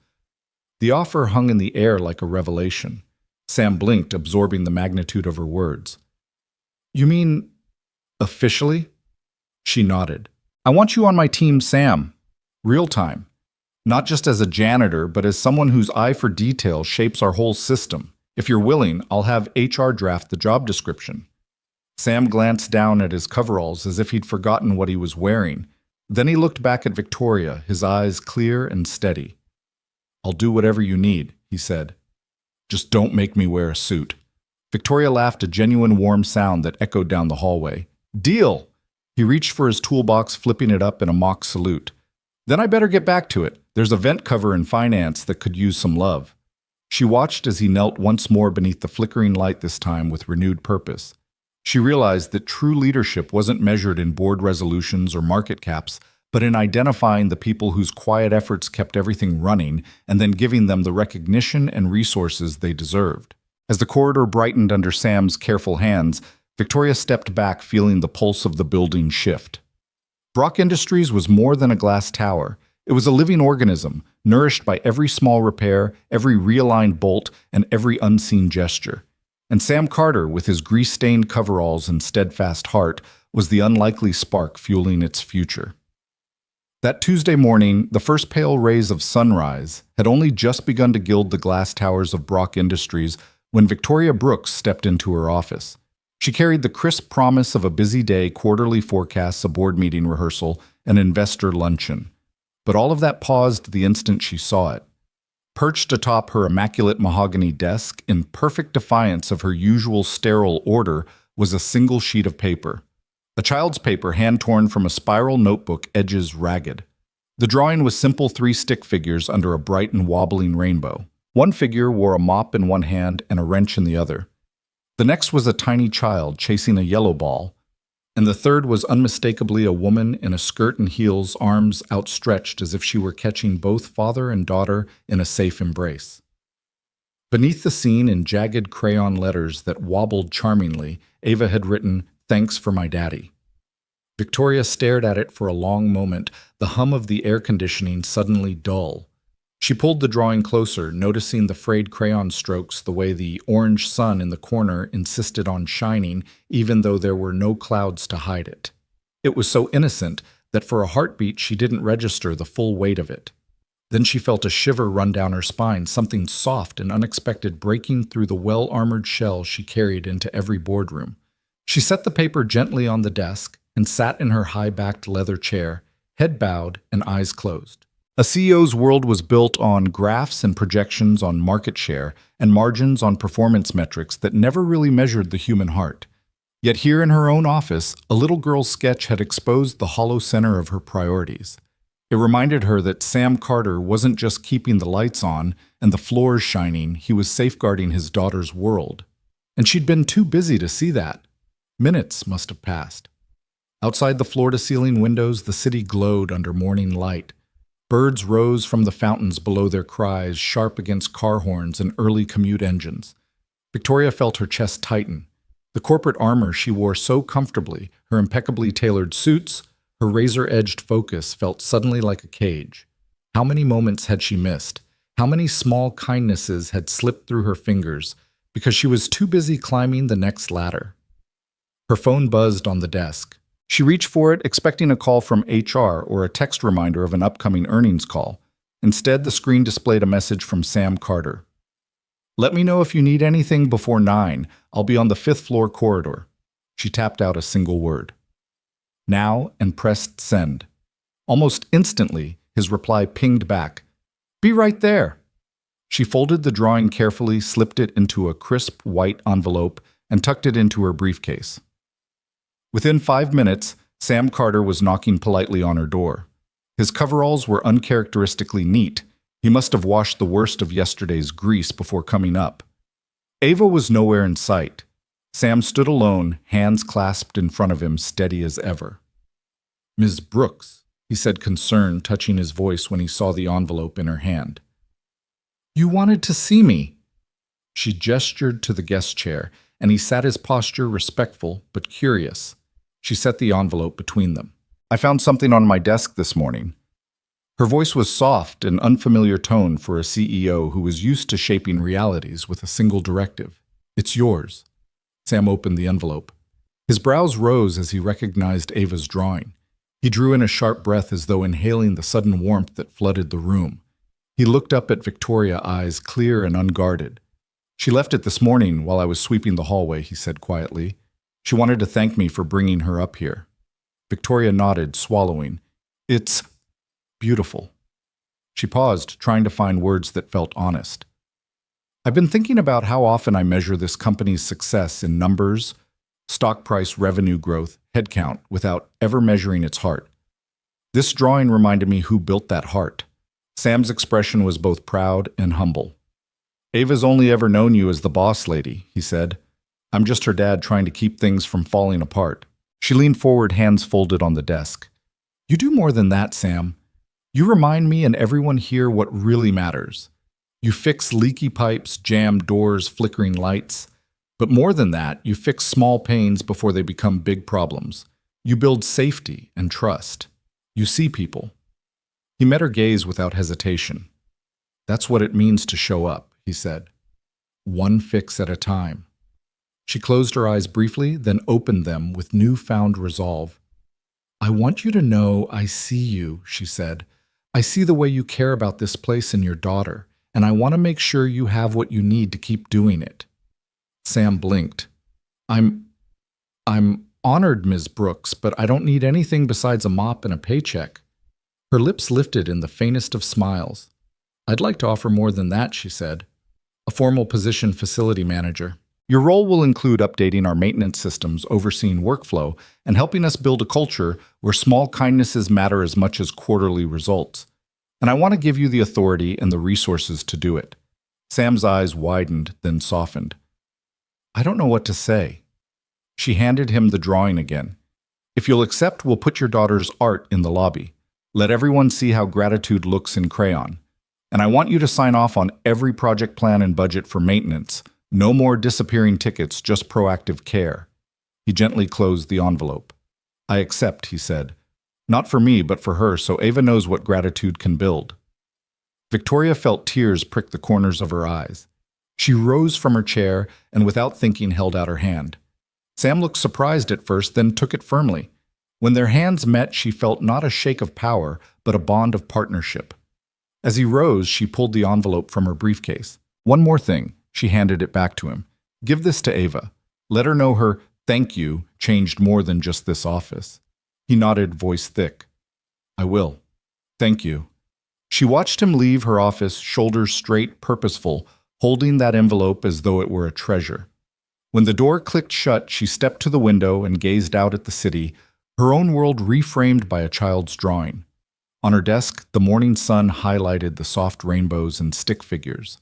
The offer hung in the air like a revelation. Sam blinked, absorbing the magnitude of her words. You mean officially? She nodded. I want you on my team, Sam. Real time. Not just as a janitor, but as someone whose eye for detail shapes our whole system. If you're willing, I'll have HR draft the job description. Sam glanced down at his coveralls as if he'd forgotten what he was wearing. Then he looked back at Victoria, his eyes clear and steady. I'll do whatever you need, he said. Just don't make me wear a suit. Victoria laughed, a genuine warm sound that echoed down the hallway. Deal! He reached for his toolbox, flipping it up in a mock salute. Then I better get back to it. There's a vent cover in finance that could use some love. She watched as he knelt once more beneath the flickering light, this time with renewed purpose. She realized that true leadership wasn't measured in board resolutions or market caps, but in identifying the people whose quiet efforts kept everything running and then giving them the recognition and resources they deserved. As the corridor brightened under Sam's careful hands, Victoria stepped back, feeling the pulse of the building shift. Brock Industries was more than a glass tower. It was a living organism, nourished by every small repair, every realigned bolt, and every unseen gesture. And Sam Carter, with his grease-stained coveralls and steadfast heart, was the unlikely spark fueling its future. That Tuesday morning, the first pale rays of sunrise had only just begun to gild the glass towers of Brock Industries when Victoria Brooks stepped into her office. She carried the crisp promise of a busy day, quarterly forecasts, a board meeting rehearsal, an investor luncheon. But all of that paused the instant she saw it. Perched atop her immaculate mahogany desk, in perfect defiance of her usual sterile order, was a single sheet of paper. A child's paper, hand-torn from a spiral notebook, edges ragged. The drawing was simple 3 stick figures under a bright and wobbling rainbow. One figure wore a mop in one hand and a wrench in the other. The next was a tiny child chasing a yellow ball, and the third was unmistakably a woman in a skirt and heels, arms outstretched as if she were catching both father and daughter in a safe embrace. Beneath the scene, in jagged crayon letters that wobbled charmingly, Ava had written, "Thanks for my daddy." Victoria stared at it for a long moment, the hum of the air conditioning suddenly dull. She pulled the drawing closer, noticing the frayed crayon strokes, the way the orange sun in the corner insisted on shining, even though there were no clouds to hide it. It was so innocent that for a heartbeat she didn't register the full weight of it. Then she felt a shiver run down her spine, something soft and unexpected breaking through the well-armored shell she carried into every boardroom. She set the paper gently on the desk and sat in her high-backed leather chair, head bowed and eyes closed. A CEO's world was built on graphs and projections on market share and margins on performance metrics that never really measured the human heart. Yet here in her own office, a little girl's sketch had exposed the hollow center of her priorities. It reminded her that Sam Carter wasn't just keeping the lights on and the floors shining, he was safeguarding his daughter's world. And she'd been too busy to see that. Minutes must have passed. Outside the floor-to-ceiling windows, the city glowed under morning light. Birds rose from the fountains below, their cries sharp against car horns and early commute engines. Victoria felt her chest tighten. The corporate armor she wore so comfortably, her impeccably tailored suits, her razor-edged focus felt suddenly like a cage. How many moments had she missed? How many small kindnesses had slipped through her fingers because she was too busy climbing the next ladder? Her phone buzzed on the desk. She reached for it, expecting a call from HR or a text reminder of an upcoming earnings call. Instead, the screen displayed a message from Sam Carter. "Let me know if you need anything before 9. I'll be on the 5th floor corridor." She tapped out a single word. "Now," and pressed send. Almost instantly, his reply pinged back. "Be right there." She folded the drawing carefully, slipped it into a crisp white envelope, and tucked it into her briefcase. Within 5 minutes, Sam Carter was knocking politely on her door. His coveralls were uncharacteristically neat. He must have washed the worst of yesterday's grease before coming up. Ava was nowhere in sight. Sam stood alone, hands clasped in front of him, steady as ever. "Ms. Brooks," he said, concern touching his voice when he saw the envelope in her hand. "You wanted to see me." She gestured to the guest chair, and he sat his posture respectful but curious. She set the envelope between them. I found something on my desk this morning. Her voice was soft, an unfamiliar tone for a CEO who was used to shaping realities with a single directive. It's yours. Sam opened the envelope. His brows rose as he recognized Ava's drawing. He drew in a sharp breath as though inhaling the sudden warmth that flooded the room. He looked up at Victoria, eyes clear and unguarded. She left it this morning while I was sweeping the hallway, he said quietly. She wanted to thank me for bringing her up here. Victoria nodded, swallowing. It's beautiful. She paused, trying to find words that felt honest. I've been thinking about how often I measure this company's success in numbers, stock price, revenue growth, headcount, without ever measuring its heart. This drawing reminded me who built that heart. Sam's expression was both proud and humble. Ava's only ever known you as the boss lady, he said. I'm just her dad trying to keep things from falling apart. She leaned forward, hands folded on the desk. You do more than that, Sam. You remind me and everyone here what really matters. You fix leaky pipes, jammed doors, flickering lights. But more than that, you fix small pains before they become big problems. You build safety and trust. You see people. He met her gaze without hesitation. That's what it means to show up, he said. One fix at a time. She closed her eyes briefly, then opened them with newfound resolve. I want you to know I see you, she said. I see the way you care about this place and your daughter, and I want to make sure you have what you need to keep doing it. Sam blinked. I'm honored, Ms. Brooks, but I don't need anything besides a mop and a paycheck. Her lips lifted in the faintest of smiles. I'd like to offer more than that, she said. A formal position, facility manager. Your role will include updating our maintenance systems, overseeing workflow, and helping us build a culture where small kindnesses matter as much as quarterly results. And I want to give you the authority and the resources to do it. Sam's eyes widened, then softened. I don't know what to say. She handed him the drawing again. If you'll accept, we'll put your daughter's art in the lobby. Let everyone see how gratitude looks in crayon. And I want you to sign off on every project plan and budget for maintenance. No more disappearing tickets, just proactive care. He gently closed the envelope. I accept, he said. Not for me, but for her, so Ava knows what gratitude can build. Victoria felt tears prick the corners of her eyes. She rose from her chair and without thinking held out her hand. Sam looked surprised at first, then took it firmly. When their hands met, she felt not a shake of power, but a bond of partnership. As he rose, she pulled the envelope from her briefcase. One more thing. She handed it back to him. Give this to Ava. Let her know her thank you changed more than just this office. He nodded, voice thick. I will. Thank you. She watched him leave her office, shoulders straight, purposeful, holding that envelope as though it were a treasure. When the door clicked shut, she stepped to the window and gazed out at the city, her own world reframed by a child's drawing. On her desk, the morning sun highlighted the soft rainbows and stick figures.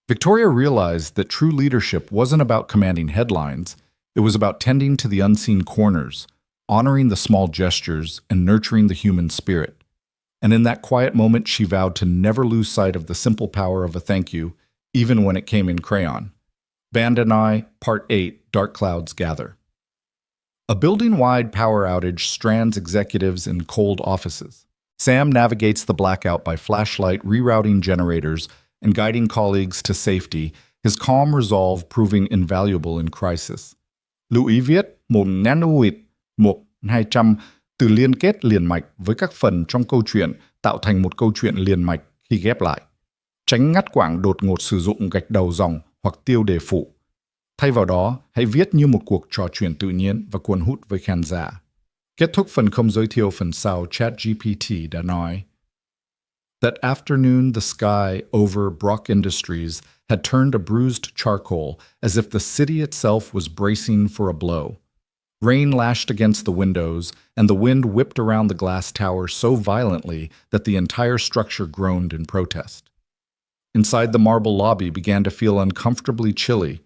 Victoria realized that true leadership wasn't about commanding headlines. It was about tending to the unseen corners, honoring the small gestures, and nurturing the human spirit. And in that quiet moment, she vowed to never lose sight of the simple power of a thank you, even when it came in crayon. Band and I, Part 8, Dark Clouds Gather. A building-wide power outage strands executives in cold offices. Sam navigates the blackout by flashlight, rerouting generators, and guiding colleagues to safety, his calm resolve proving invaluable in crisis. Lưu ý viết một nanoid 1-200 từ liên kết liền mạch với các phần trong câu chuyện tạo thành một câu chuyện liền mạch khi ghép lại. Tránh ngắt quãng đột ngột sử dụng gạch đầu dòng hoặc tiêu đề phụ. Thay vào đó, hãy viết như một cuộc trò chuyện tự nhiên và cuốn hút với khán giả. Kết thúc phần không giới thiệu phần sau, ChatGPT đã nói. That afternoon, the sky over Brock Industries had turned a bruised charcoal, as if the city itself was bracing for a blow. Rain lashed against the windows, and the wind whipped around the glass tower so violently that the entire structure groaned in protest. Inside, the marble lobby began to feel uncomfortably chilly.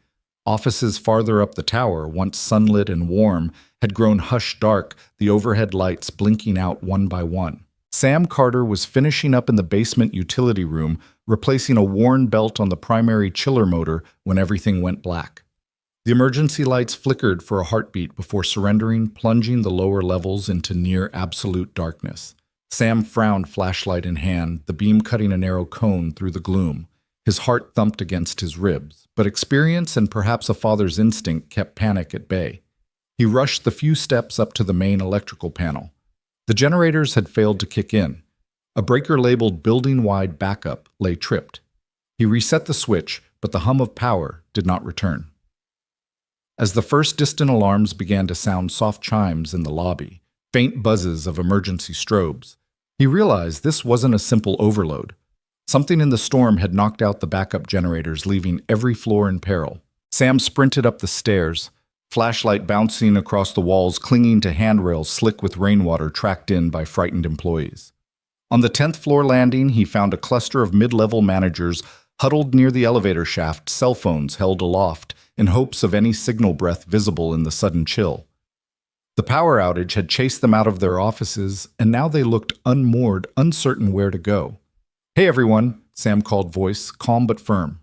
Offices farther up the tower, once sunlit and warm, had grown hush-dark, the overhead lights blinking out one by one. Sam Carter was finishing up in the basement utility room, replacing a worn belt on the primary chiller motor when everything went black. The emergency lights flickered for a heartbeat before surrendering, plunging the lower levels into near absolute darkness. Sam frowned, flashlight in hand, the beam cutting a narrow cone through the gloom. His heart thumped against his ribs, but experience and perhaps a father's instinct kept panic at bay. He rushed the few steps up to the main electrical panel. The generators had failed to kick in. A breaker labeled building-wide backup lay tripped. He reset the switch, but the hum of power did not return. As the first distant alarms began to sound soft chimes in the lobby, faint buzzes of emergency strobes, he realized this wasn't a simple overload. Something in the storm had knocked out the backup generators, leaving every floor in peril. Sam sprinted up the stairs, flashlight bouncing across the walls, clinging to handrails slick with rainwater tracked in by frightened employees. On the 10th floor landing, he found a cluster of mid-level managers huddled near the elevator shaft, cell phones held aloft, in hopes of any signal breath visible in the sudden chill. The power outage had chased them out of their offices, and now they looked unmoored, uncertain where to go. "Hey everyone," Sam called, voice calm but firm.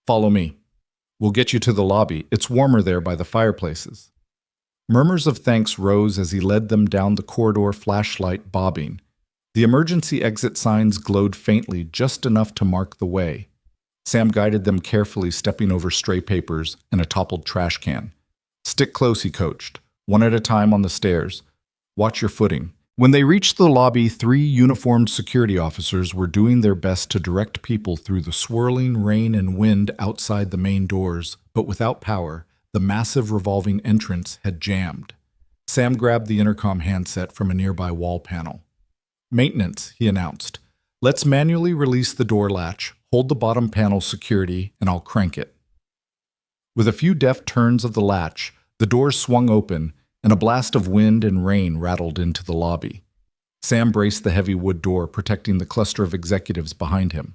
"Follow me. We'll get you to the lobby. It's warmer there by the fireplaces." Murmurs of thanks rose as he led them down the corridor, flashlight bobbing. The emergency exit signs glowed faintly, just enough to mark the way. Sam guided them carefully, stepping over stray papers and a toppled trash can. "Stick close," he coached, one at a time on the stairs. "Watch your footing." When they reached the lobby, 3 uniformed security officers were doing their best to direct people through the swirling rain and wind outside the main doors, but without power, the massive revolving entrance had jammed. Sam grabbed the intercom handset from a nearby wall panel. "Maintenance," he announced. "Let's manually release the door latch. Hold the bottom panel security, and I'll crank it." With a few deft turns of the latch, the doors swung open, and a blast of wind and rain rattled into the lobby. Sam braced the heavy wood door, protecting the cluster of executives behind him.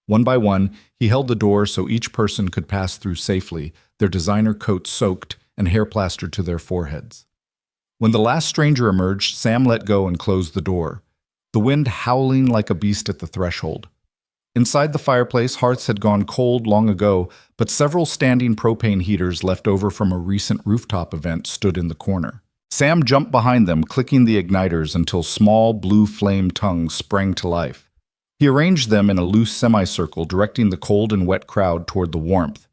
One by one, he held the door so each person could pass through safely, their designer coats soaked and hair plastered to their foreheads. When the last stranger emerged, Sam let go and closed the door, the wind howling like a beast at the threshold. Inside the fireplace, hearths had gone cold long ago, but several standing propane heaters left over from a recent rooftop event stood in the corner. Sam jumped behind them, clicking the igniters until small blue flame tongues sprang to life. He arranged them in a loose semicircle, directing the cold and wet crowd toward the warmth.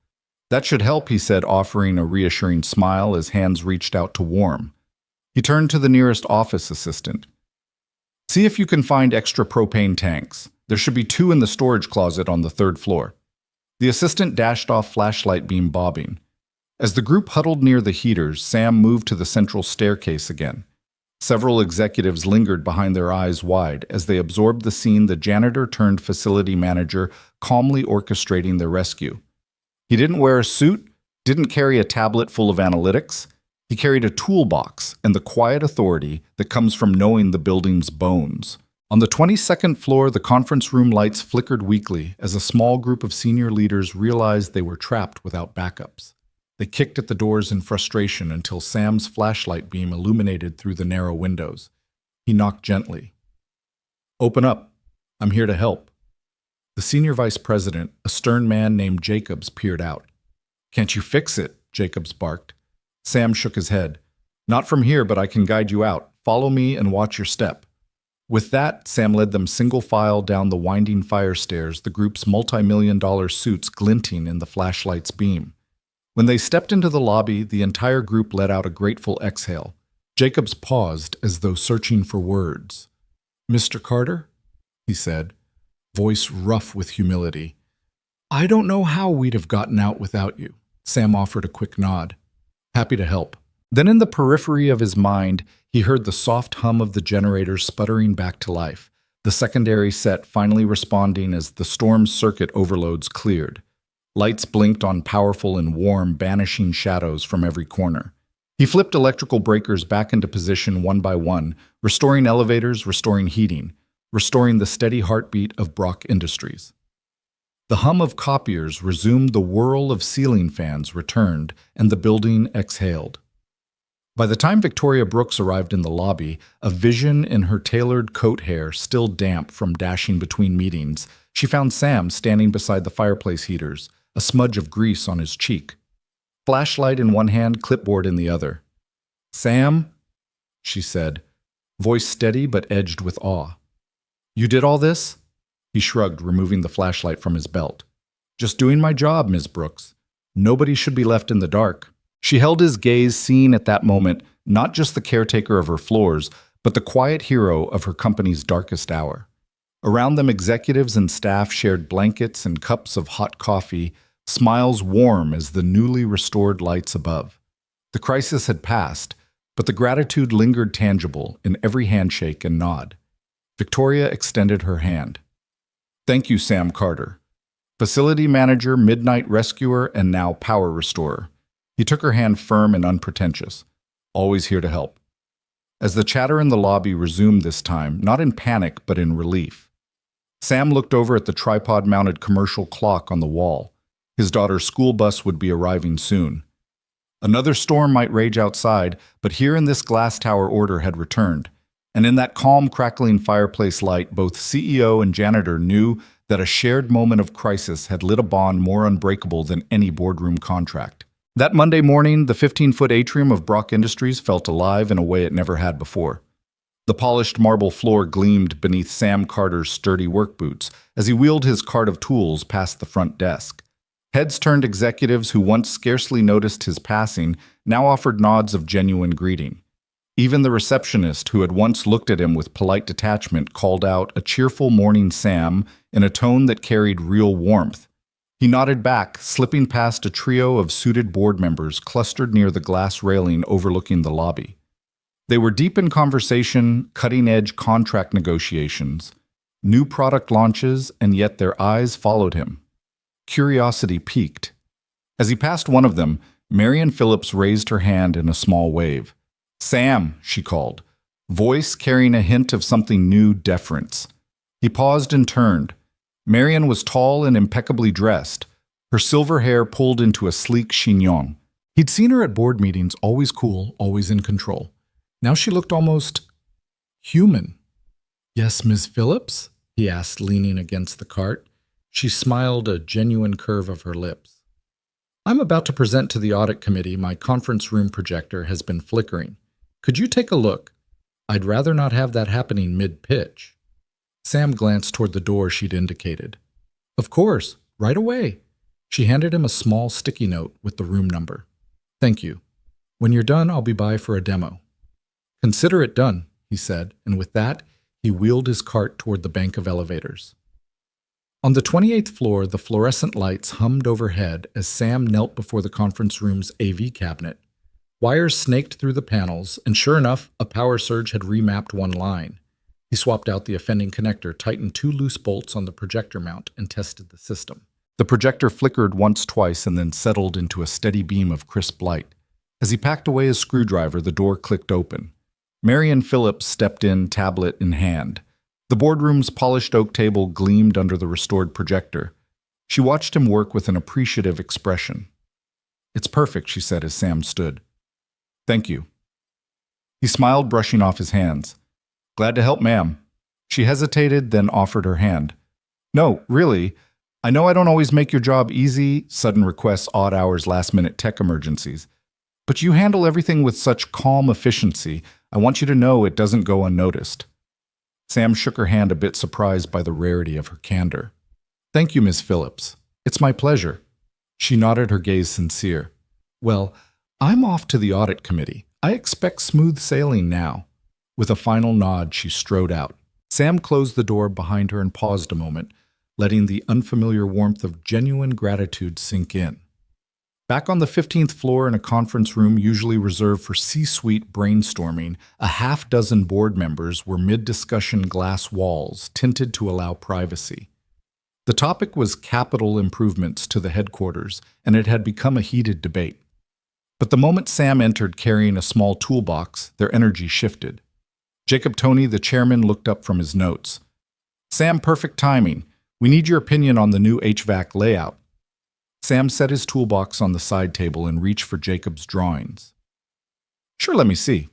"That should help," he said, offering a reassuring smile as hands reached out to warm. He turned to the nearest office assistant. "See if you can find extra propane tanks. There should be 2 in the storage closet on the 3rd floor." The assistant dashed off, flashlight beam bobbing. As the group huddled near the heaters, Sam moved to the central staircase again. Several executives lingered behind, their eyes wide as they absorbed the scene, the janitor turned facility manager calmly orchestrating their rescue. He didn't wear a suit, didn't carry a tablet full of analytics. He carried a toolbox and the quiet authority that comes from knowing the building's bones. On the 22nd floor, the conference room lights flickered weakly as a small group of senior leaders realized they were trapped without backups. They kicked at the doors in frustration until Sam's flashlight beam illuminated through the narrow windows. He knocked gently. "Open up. I'm here to help." The senior vice president, a stern man named Jacobs, peered out. "Can't you fix it?" Jacobs barked. Sam shook his head. "Not from here, but I can guide you out. Follow me and watch your step." With that, Sam led them single file down the winding fire stairs, the group's multi-million-dollar suits glinting in the flashlight's beam. When they stepped into the lobby, the entire group let out a grateful exhale. Jacobs paused as though searching for words. "Mr. Carter?" he said, voice rough with humility. "I don't know how we'd have gotten out without you." Sam offered a quick nod. "Happy to help." Then in the periphery of his mind, he heard the soft hum of the generators sputtering back to life, the secondary set finally responding as the storm's circuit overloads cleared. Lights blinked on powerful and warm, banishing shadows from every corner. He flipped electrical breakers back into position one by one, restoring elevators, restoring heating, restoring the steady heartbeat of Brock Industries. The hum of copiers resumed, the whirl of ceiling fans returned, and the building exhaled. By the time Victoria Brooks arrived in the lobby, a vision in her tailored coat hair still damp from dashing between meetings, she found Sam standing beside the fireplace heaters, a smudge of grease on his cheek. flashlight in one hand, clipboard in the other. "Sam," she said, voice steady but edged with awe. "You did all this?" He shrugged, removing the flashlight from his belt. "Just doing my job, Ms. Brooks. Nobody should be left in the dark." She held his gaze, seeing at that moment not just the caretaker of her floors, but the quiet hero of her company's darkest hour. Around them, executives and staff shared blankets and cups of hot coffee, smiles warm as the newly restored lights above. The crisis had passed, but the gratitude lingered tangible in every handshake and nod. Victoria extended her hand. "Thank you, Sam Carter. Facility manager, midnight rescuer, and now power restorer." He took her hand firm and unpretentious. "Always here to help." As the chatter in the lobby resumed this time, not in panic but in relief, Sam looked over at the tripod-mounted commercial clock on the wall. His daughter's school bus would be arriving soon. Another storm might rage outside, but here in this glass tower order had returned. And in that calm, crackling fireplace light, both CEO and janitor knew that a shared moment of crisis had lit a bond more unbreakable than any boardroom contract. That Monday morning, the 15-foot atrium of Brock Industries felt alive in a way it never had before. The polished marble floor gleamed beneath Sam Carter's sturdy work boots as he wheeled his cart of tools past the front desk. Heads turned executives who once scarcely noticed his passing now offered nods of genuine greeting. Even the receptionist, who had once looked at him with polite detachment, called out a cheerful "Morning, Sam" in a tone that carried real warmth. He nodded back, slipping past a trio of suited board members clustered near the glass railing overlooking the lobby. They were deep in conversation, cutting-edge contract negotiations, new product launches, and yet their eyes followed him. Curiosity piqued. As he passed one of them, Marian Phillips raised her hand in a small wave. "Sam," she called, voice carrying a hint of something new, deference. He paused and turned. Marian was tall and impeccably dressed, her silver hair pulled into a sleek chignon. He'd seen her at board meetings, always cool, always in control. Now she looked almost human. "Yes, Ms. Phillips?" he asked, leaning against the cart. She smiled, a genuine curve of her lips. "I'm about to present to the audit committee. My conference room projector has been flickering. Could you take a look? I'd rather not have that happening mid-pitch." Sam glanced toward the door she'd indicated. "Of course, right away." She handed him a small sticky note with the room number. "Thank you. When you're done, I'll be by for a demo." "Consider it done," he said, and with that, he wheeled his cart toward the bank of elevators. On the 28th floor, the fluorescent lights hummed overhead as Sam knelt before the conference room's AV cabinet. Wires snaked through the panels, and sure enough, a power surge had remapped one line. He swapped out the offending connector, tightened 2 loose bolts on the projector mount, and tested the system. The projector flickered once, twice, and then settled into a steady beam of crisp light. As he packed away his screwdriver, the door clicked open. Marian Phillips stepped in, tablet in hand. The boardroom's polished oak table gleamed under the restored projector. She watched him work with an appreciative expression. "It's perfect," she said as Sam stood. "Thank you." He smiled, brushing off his hands. "Glad to help, ma'am." She hesitated, then offered her hand. "No, really. I know I don't always make your job easy, sudden requests, odd hours, last-minute tech emergencies. But you handle everything with such calm efficiency. I want you to know it doesn't go unnoticed." Sam shook her hand, a bit surprised by the rarity of her candor. "Thank you, Miss Phillips. It's my pleasure." She nodded, her gaze sincere. "Well, I'm off to the audit committee. I expect smooth sailing now." With a final nod, she strode out. Sam closed the door behind her and paused a moment, letting the unfamiliar warmth of genuine gratitude sink in. Back on the 15th floor in a conference room usually reserved for C-suite brainstorming, a half-dozen board members were mid-discussion glass walls, tinted to allow privacy. The topic was capital improvements to the headquarters, and it had become a heated debate. But the moment Sam entered carrying a small toolbox, their energy shifted. Jacob Toney, the chairman, looked up from his notes. "Sam, perfect timing. We need your opinion on the new HVAC layout." Sam set his toolbox on the side table and reached for Jacob's drawings. "Sure, let me see."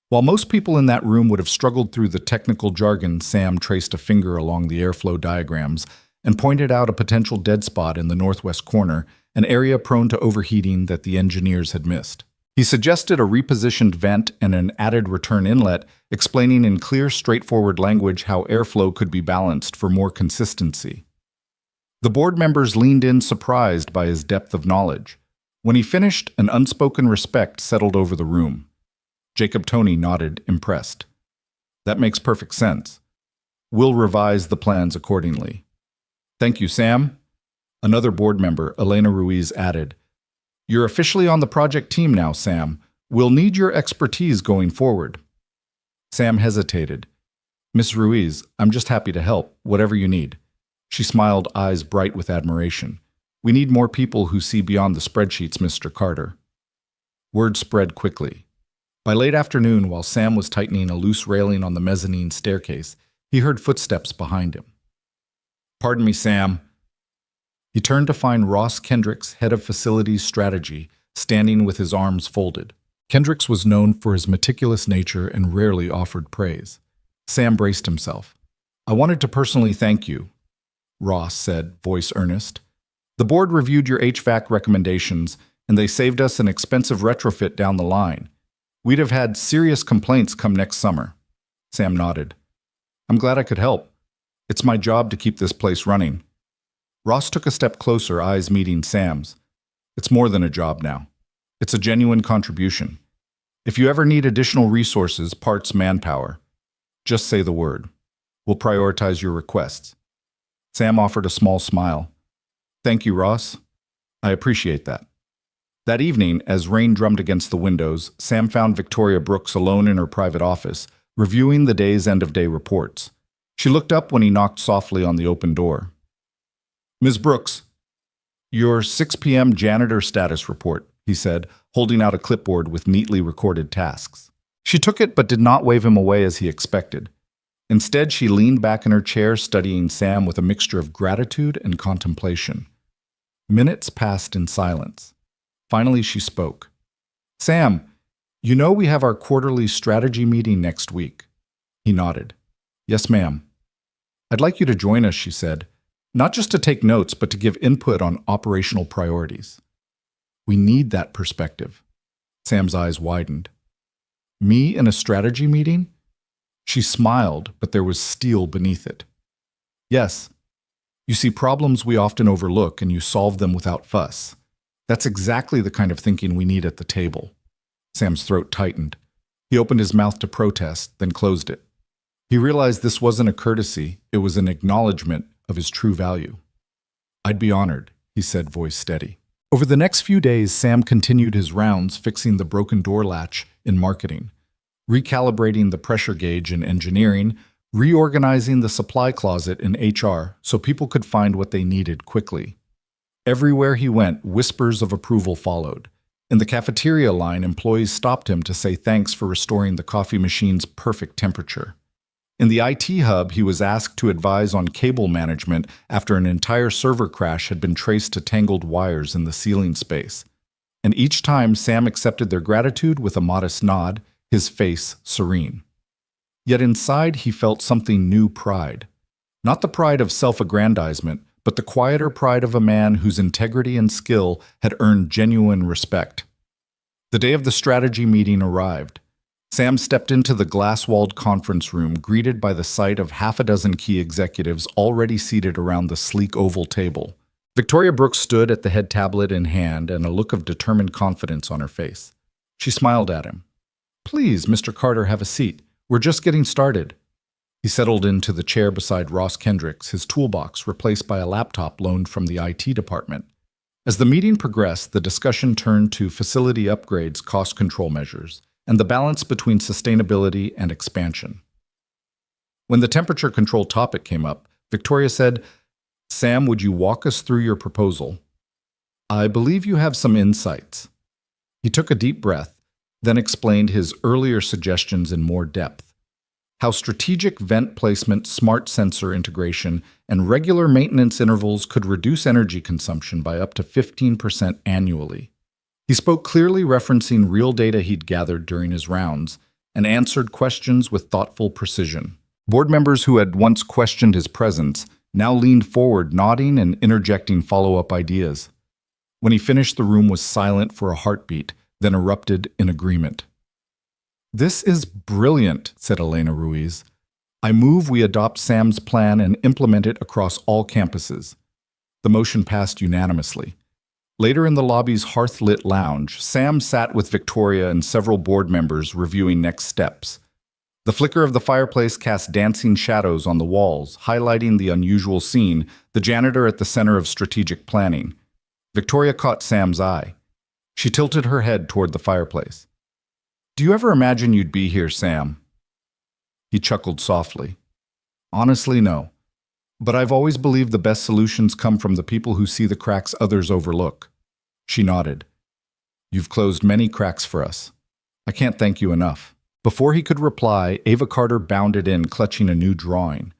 While most people in that room would have struggled through the technical jargon, Sam traced a finger along the airflow diagrams and pointed out a potential dead spot in the northwest corner, an area prone to overheating that the engineers had missed. He suggested a repositioned vent and an added return inlet, explaining in clear, straightforward language how airflow could be balanced for more consistency. The board members leaned in surprised by his depth of knowledge. When he finished, an unspoken respect settled over the room. Jacob Toney nodded, impressed. That makes perfect sense. We'll revise the plans accordingly. Thank you, Sam. Another board member, Elena Ruiz, added, You're officially on the project team now, Sam. We'll need your expertise going forward. Sam hesitated. Miss Ruiz, I'm just happy to help, whatever you need. She smiled, eyes bright with admiration. We need more people who see beyond the spreadsheets, Mr. Carter. Word spread quickly. By late afternoon, while Sam was tightening a loose railing on the mezzanine staircase, he heard footsteps behind him. Pardon me, Sam. He turned to find Ross Kendricks, head of facilities strategy, standing with his arms folded. Kendricks was known for his meticulous nature and rarely offered praise. Sam braced himself. I wanted to personally thank you, Ross said, voice earnest. The board reviewed your HVAC recommendations, and they saved us an expensive retrofit down the line. We'd have had serious complaints come next summer. Sam nodded. I'm glad I could help. It's my job to keep this place running. Ross took a step closer, eyes meeting Sam's. It's more than a job now. It's a genuine contribution. If you ever need additional resources, parts, manpower, just say the word. We'll prioritize your requests. Sam offered a small smile. Thank you, Ross. I appreciate that. That evening, as rain drummed against the windows, Sam found Victoria Brooks alone in her private office, reviewing the day's end-of-day reports. She looked up when he knocked softly on the open door. Ms. Brooks, your 6 p.m. janitor status report, he said, holding out a clipboard with neatly recorded tasks. She took it but did not wave him away as he expected. Instead, she leaned back in her chair, studying Sam with a mixture of gratitude and contemplation. Minutes passed in silence. Finally, she spoke. Sam, you know we have our quarterly strategy meeting next week. He nodded. Yes, ma'am. I'd like you to join us, she said, not just to take notes, but to give input on operational priorities. We need that perspective. Sam's eyes widened. Me in a strategy meeting? She smiled, but there was steel beneath it. Yes. You see problems we often overlook and you solve them without fuss. That's exactly the kind of thinking we need at the table. Sam's throat tightened. He opened his mouth to protest, then closed it. He realized this wasn't a courtesy, it was an acknowledgement of his true value. I'd be honored, he said, voice steady. Over the next few days, Sam continued his rounds fixing the broken door latch in marketing, recalibrating the pressure gauge in engineering, reorganizing the supply closet in HR so people could find what they needed quickly. Everywhere he went, whispers of approval followed. In the cafeteria line, employees stopped him to say thanks for restoring the coffee machine's perfect temperature. In the IT hub, he was asked to advise on cable management after an entire server crash had been traced to tangled wires in the ceiling space. And each time, Sam accepted their gratitude with a modest nod, his face serene. Yet inside, he felt something new pride. Not the pride of self-aggrandizement, but the quieter pride of a man whose integrity and skill had earned genuine respect. The day of the strategy meeting arrived. Sam stepped into the glass-walled conference room, greeted by the sight of half a dozen key executives already seated around the sleek oval table. Victoria Brooks stood at the head tablet in hand and a look of determined confidence on her face. She smiled at him. Please, Mr. Carter, have a seat. We're just getting started. He settled into the chair beside Ross Kendricks, his toolbox replaced by a laptop loaned from the IT department. As the meeting progressed, the discussion turned to facility upgrades, cost control measures, and the balance between sustainability and expansion. When the temperature control topic came up, Victoria said, Sam, would you walk us through your proposal? I believe you have some insights. He took a deep breath, then explained his earlier suggestions in more depth. How strategic vent placement, smart sensor integration, and regular maintenance intervals could reduce energy consumption by up to 15% annually. He spoke clearly, referencing real data he'd gathered during his rounds, and answered questions with thoughtful precision. Board members who had once questioned his presence now leaned forward, nodding and interjecting follow-up ideas. When he finished, the room was silent for a heartbeat, then erupted in agreement. "This is brilliant," said Elena Ruiz. "I move we adopt Sam's plan and implement it across all campuses." The motion passed unanimously. Later in the lobby's hearth-lit lounge, Sam sat with Victoria and several board members reviewing next steps. The flicker of the fireplace cast dancing shadows on the walls, highlighting the unusual scene, the janitor at the center of strategic planning. Victoria caught Sam's eye. She tilted her head toward the fireplace. "Do you ever imagine you'd be here, Sam?" He chuckled softly. "Honestly, no. But I've always believed the best solutions come from the people who see the cracks others overlook." She nodded. "You've closed many cracks for us. I can't thank you enough." Before he could reply, Ava Carter bounded in, clutching a new drawing.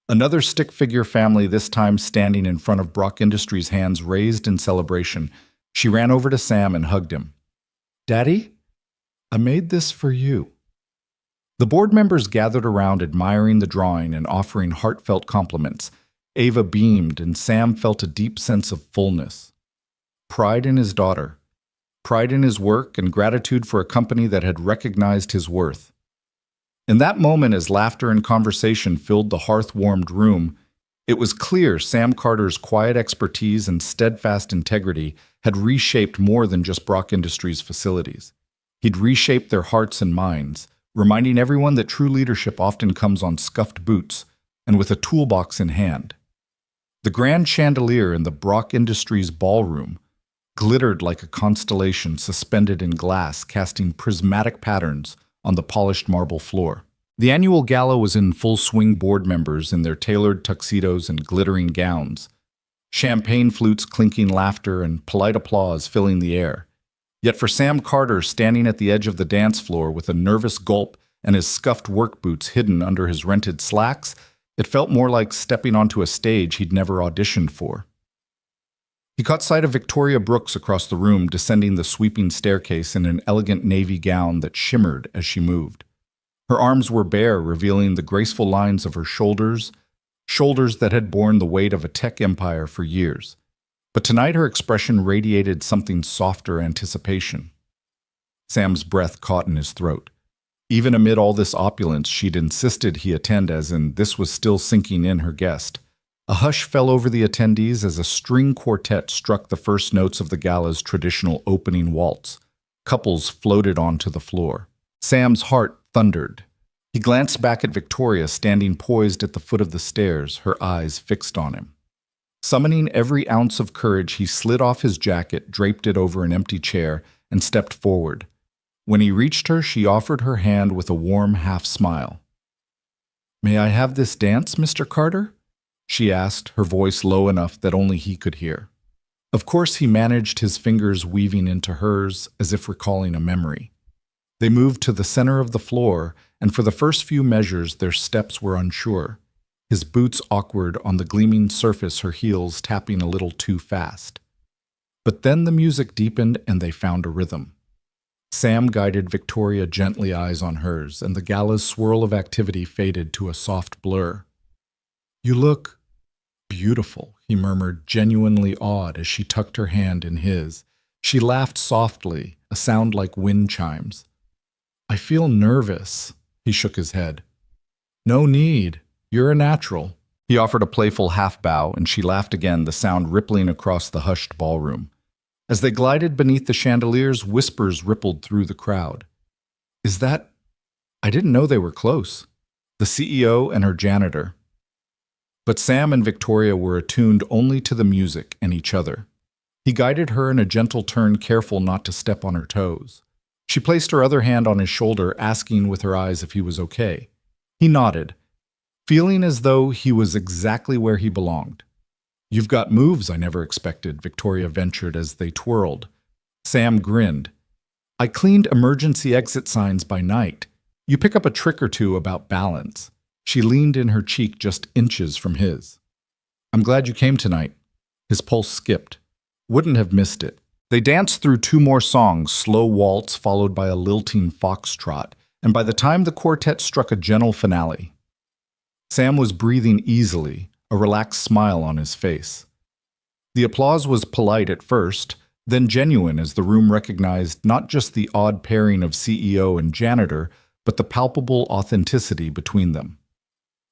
Another stick figure family, this time standing in front of Brock Industries, hands raised in celebration. She ran over to Sam and hugged him. "Daddy, I made this for you." The board members gathered around, admiring the drawing and offering heartfelt compliments. Ava beamed, and Sam felt a deep sense of fullness. Pride in his daughter, pride in his work, and gratitude for a company that had recognized his worth. In that moment, as laughter and conversation filled the hearth-warmed room, it was clear Sam Carter's quiet expertise and steadfast integrity had reshaped more than just Brock Industries' facilities. He'd reshaped their hearts and minds, reminding everyone that true leadership often comes on scuffed boots and with a toolbox in hand. The grand chandelier in the Brock Industries ballroom glittered like a constellation suspended in glass, casting prismatic patterns on the polished marble floor. The annual gala was in full swing, board members in their tailored tuxedos and glittering gowns. Champagne flutes, clinking laughter, and polite applause filling the air. Yet for Sam Carter, standing at the edge of the dance floor with a nervous gulp and his scuffed work boots hidden under his rented slacks, it felt more like stepping onto a stage he'd never auditioned for. He caught sight of Victoria Brooks across the room, descending the sweeping staircase in an elegant navy gown that shimmered as she moved. Her arms were bare, revealing the graceful lines of her shoulders, shoulders that had borne the weight of a tech empire for years. But tonight her expression radiated something softer, anticipation. Sam's breath caught in his throat. Even amid all this opulence, she'd insisted he attend, as in this was still sinking in her guest. A hush fell over the attendees as a string quartet struck the first notes of the gala's traditional opening waltz. Couples floated onto the floor. Sam's heart thundered. He glanced back at Victoria, standing poised at the foot of the stairs, her eyes fixed on him. Summoning every ounce of courage, he slid off his jacket, draped it over an empty chair, and stepped forward. When he reached her, she offered her hand with a warm half-smile. "May I have this dance, Mr. Carter?" she asked, her voice low enough that only he could hear. Of course, he managed, his fingers weaving into hers as if recalling a memory. They moved to the center of the floor, and for the first few measures their steps were unsure, his boots awkward on the gleaming surface, her heels tapping a little too fast. But then the music deepened and they found a rhythm. Sam guided Victoria gently, eyes on hers, and the gala's swirl of activity faded to a soft blur. "You look beautiful," he murmured, genuinely awed as she tucked her hand in his. She laughed softly, a sound like wind chimes. "I feel nervous," he shook his head. "No need. You're a natural." He offered a playful half-bow, and she laughed again, the sound rippling across the hushed ballroom. As they glided beneath the chandeliers, whispers rippled through the crowd. "Is that... I didn't know they were close." The CEO and her janitor. But Sam and Victoria were attuned only to the music and each other. He guided her in a gentle turn, careful not to step on her toes. She placed her other hand on his shoulder, asking with her eyes if he was okay. He nodded, feeling as though he was exactly where he belonged. "You've got moves I never expected," Victoria ventured as they twirled. Sam grinned. "I cleaned emergency exit signs by night. You pick up a trick or two about balance." She leaned in, her cheek just inches from his. "I'm glad you came tonight." His pulse skipped. Wouldn't have missed it. They danced through 2 more songs, slow waltz followed by a lilting foxtrot, and by the time the quartet struck a gentle finale, Sam was breathing easily, a relaxed smile on his face. The applause was polite at first, then genuine as the room recognized not just the odd pairing of CEO and janitor, but the palpable authenticity between them.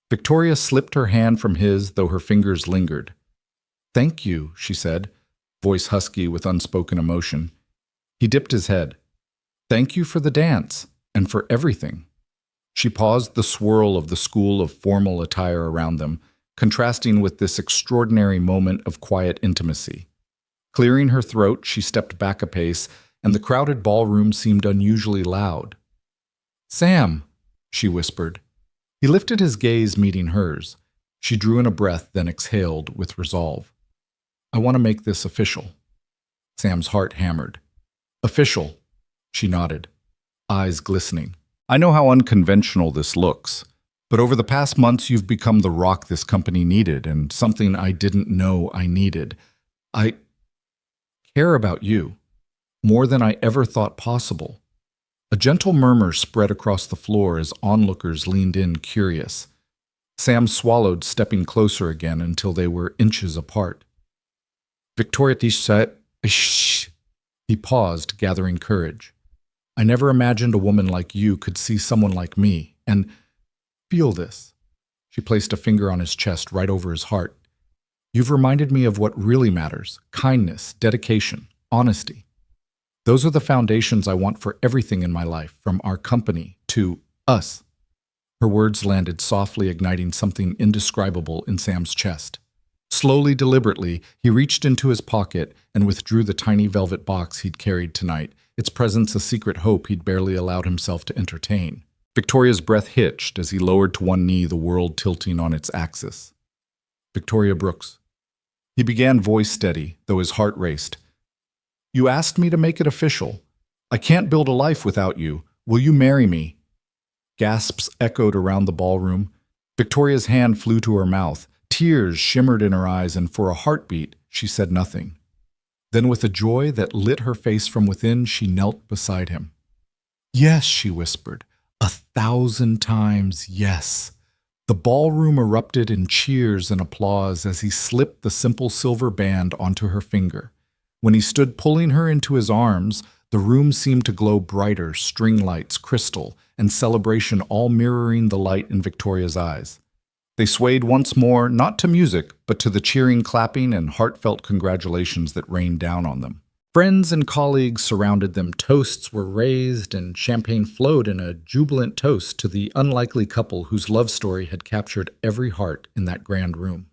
Victoria slipped her hand from his, though her fingers lingered. "Thank you," she said, voice husky with unspoken emotion. He dipped his head. "Thank you for the dance, and for everything." She paused the swirl of the school of formal attire around them, contrasting with this extraordinary moment of quiet intimacy. Clearing her throat, she stepped back a pace, and the crowded ballroom seemed unusually loud. "Sam," she whispered. He lifted his gaze, meeting hers. She drew in a breath, then exhaled with resolve. "I want to make this official." Sam's heart hammered. "Official," she nodded, eyes glistening. "I know how unconventional this looks, but over the past months you've become the rock this company needed, and something I didn't know I needed. I care about you, more than I ever thought possible." A gentle murmur spread across the floor as onlookers leaned in, curious. Sam swallowed, stepping closer again until they were inches apart. "Victoria, shh." He paused, gathering courage. "I never imagined a woman like you could see someone like me, and feel this." She placed a finger on his chest right over his heart. "You've reminded me of what really matters: kindness, dedication, honesty. Those are the foundations I want for everything in my life, from our company to us." Her words landed softly, igniting something indescribable in Sam's chest. Slowly, deliberately, he reached into his pocket and withdrew the tiny velvet box he'd carried tonight, its presence a secret hope he'd barely allowed himself to entertain. Victoria's breath hitched as he lowered to one knee, the world tilting on its axis. "Victoria Brooks." He began, voice steady, though his heart raced. "You asked me to make it official. I can't build a life without you. Will you marry me?" Gasps echoed around the ballroom. Victoria's hand flew to her mouth. Tears shimmered in her eyes, and for a heartbeat, she said nothing. Then, with a joy that lit her face from within, she knelt beside him. "Yes," she whispered. 1,000 times yes." The ballroom erupted in cheers and applause as he slipped the simple silver band onto her finger. When he stood pulling her into his arms, the room seemed to glow brighter, string lights, crystal, and celebration all mirroring the light in Victoria's eyes. They swayed once more, not to music, but to the cheering clapping and heartfelt congratulations that rained down on them. Friends and colleagues surrounded them, toasts were raised, and champagne flowed in a jubilant toast to the unlikely couple whose love story had captured every heart in that grand room.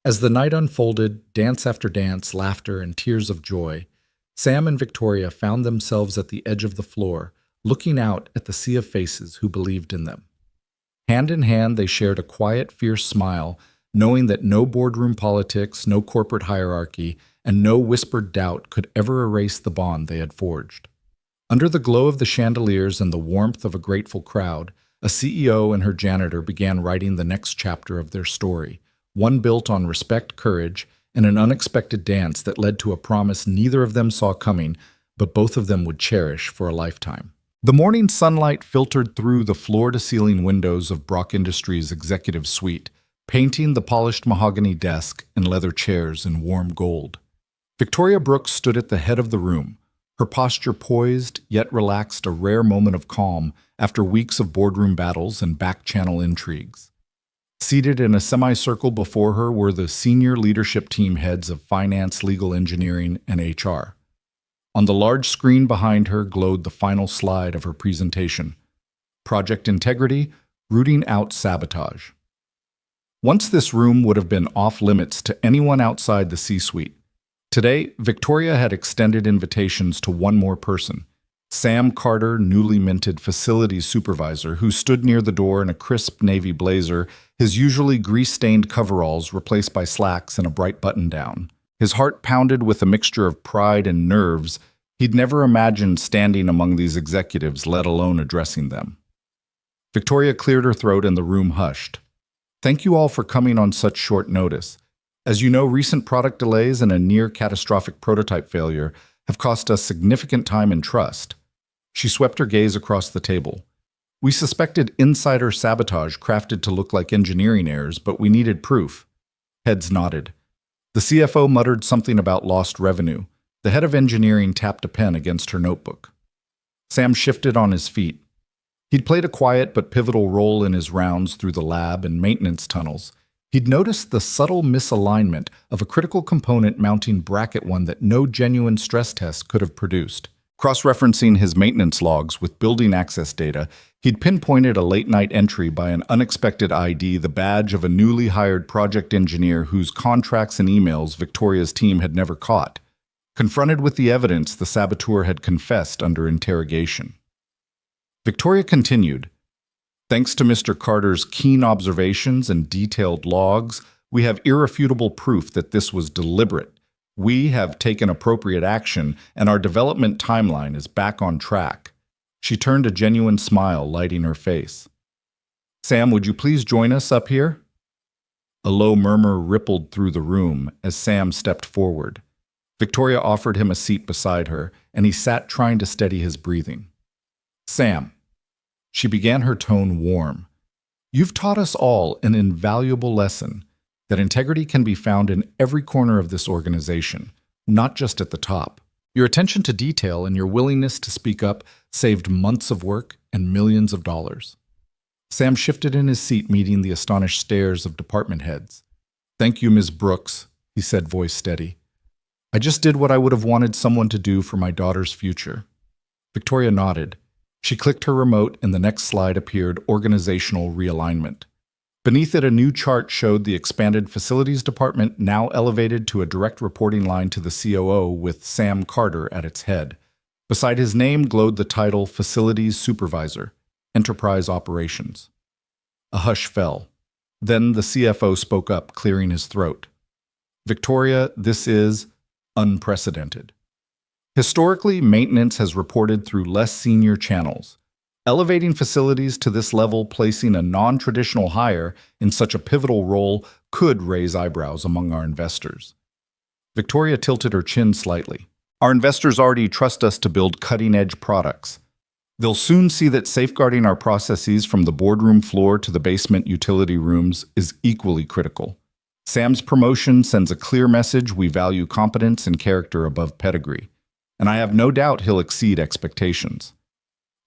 As the night unfolded, dance after dance, laughter, and tears of joy, Sam and Victoria found themselves at the edge of the floor, looking out at the sea of faces who believed in them. Hand in hand, they shared a quiet, fierce smile, knowing that no boardroom politics, no corporate hierarchy, and no whispered doubt could ever erase the bond they had forged. Under the glow of the chandeliers and the warmth of a grateful crowd, a CEO and her janitor began writing the next chapter of their story, one built on respect, courage, and an unexpected dance that led to a promise neither of them saw coming, but both of them would cherish for a lifetime. The morning sunlight filtered through the floor-to-ceiling windows of Brock Industries' executive suite, painting the polished mahogany desk and leather chairs in warm gold. Victoria Brooks stood at the head of the room, her posture poised yet relaxed, a rare moment of calm after weeks of boardroom battles and back-channel intrigues. Seated in a semicircle before her were the senior leadership team heads of finance, legal engineering, and HR. On the large screen behind her glowed the final slide of her presentation: Project Integrity, Rooting Out Sabotage. Once this room would have been off-limits to anyone outside the C-suite. Today, Victoria had extended invitations to one more person: Sam Carter, newly minted facilities supervisor, who stood near the door in a crisp navy blazer, his usually grease-stained coveralls replaced by slacks and a bright button-down. His heart pounded with a mixture of pride and nerves. He'd never imagined standing among these executives, let alone addressing them. Victoria cleared her throat and the room hushed. "Thank you all for coming on such short notice. As you know, recent product delays and a near-catastrophic prototype failure have cost us significant time and trust." She swept her gaze across the table. We suspected insider sabotage crafted to look like engineering errors, but we needed proof. Heads nodded. The CFO muttered something about lost revenue. The head of engineering tapped a pen against her notebook. Sam shifted on his feet. He'd played a quiet but pivotal role in his rounds through the lab and maintenance tunnels. He'd noticed the subtle misalignment of a critical component mounting bracket one that no genuine stress test could have produced. Cross-referencing his maintenance logs with building access data, he'd pinpointed a late-night entry by an unexpected ID, the badge of a newly hired project engineer whose contracts and emails Victoria's team had never caught. Confronted with the evidence, the saboteur had confessed under interrogation. Victoria continued, "Thanks to Mr. Carter's keen observations and detailed logs, we have irrefutable proof that this was deliberate. We have taken appropriate action, and our development timeline is back on track." She turned a genuine smile lighting her face. "Sam, would you please join us up here?" A low murmur rippled through the room as Sam stepped forward. Victoria offered him a seat beside her, and he sat trying to steady his breathing. "Sam," she began, her tone warm, "you've taught us all an invaluable lesson, that integrity can be found in every corner of this organization, not just at the top. Your attention to detail and your willingness to speak up saved months of work and millions of dollars." Sam shifted in his seat, meeting the astonished stares of department heads. "Thank you, Ms. Brooks," he said, voice steady. "I just did what I would have wanted someone to do for my daughter's future." Victoria nodded. She clicked her remote, and the next slide appeared: organizational realignment. Beneath it, a new chart showed the expanded facilities department, now elevated to a direct reporting line to the COO, with Sam Carter at its head. Beside his name glowed the title Facilities Supervisor, Enterprise Operations. A hush fell. Then the CFO spoke up, clearing his throat. "Victoria, this is unprecedented. Historically, maintenance has reported through less senior channels. Elevating facilities to this level, placing a non-traditional hire in such a pivotal role, could raise eyebrows among our investors." Victoria tilted her chin slightly. "Our investors already trust us to build cutting-edge products. They'll soon see that safeguarding our processes from the boardroom floor to the basement utility rooms is equally critical. Sam's promotion sends a clear message: we value competence and character above pedigree, and I have no doubt he'll exceed expectations."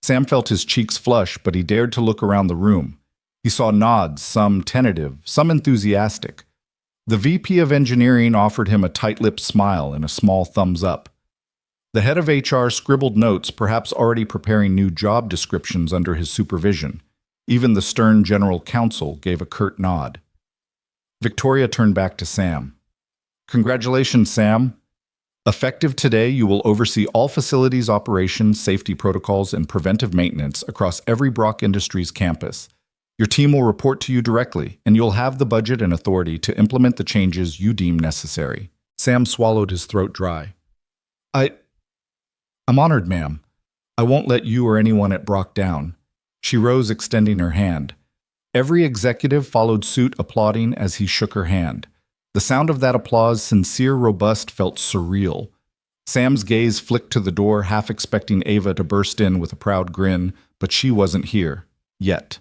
Sam felt his cheeks flush, but he dared to look around the room. He saw nods, some tentative, some enthusiastic. The VP of Engineering offered him a tight-lipped smile and a small thumbs up. The head of HR scribbled notes, perhaps already preparing new job descriptions under his supervision. Even the stern general counsel gave a curt nod. Victoria turned back to Sam. "Congratulations, Sam. Effective today, you will oversee all facilities operations, safety protocols, and preventive maintenance across every Brock Industries campus. Your team will report to you directly, and you'll have the budget and authority to implement the changes you deem necessary." Sam swallowed his throat dry. I'm honored, ma'am. I won't let you or anyone at Brock down." She rose, extending her hand. Every executive followed suit, applauding as he shook her hand. The sound of that applause, sincere, robust, felt surreal. Sam's gaze flicked to the door, half expecting Ava to burst in with a proud grin, but she wasn't here. Yet.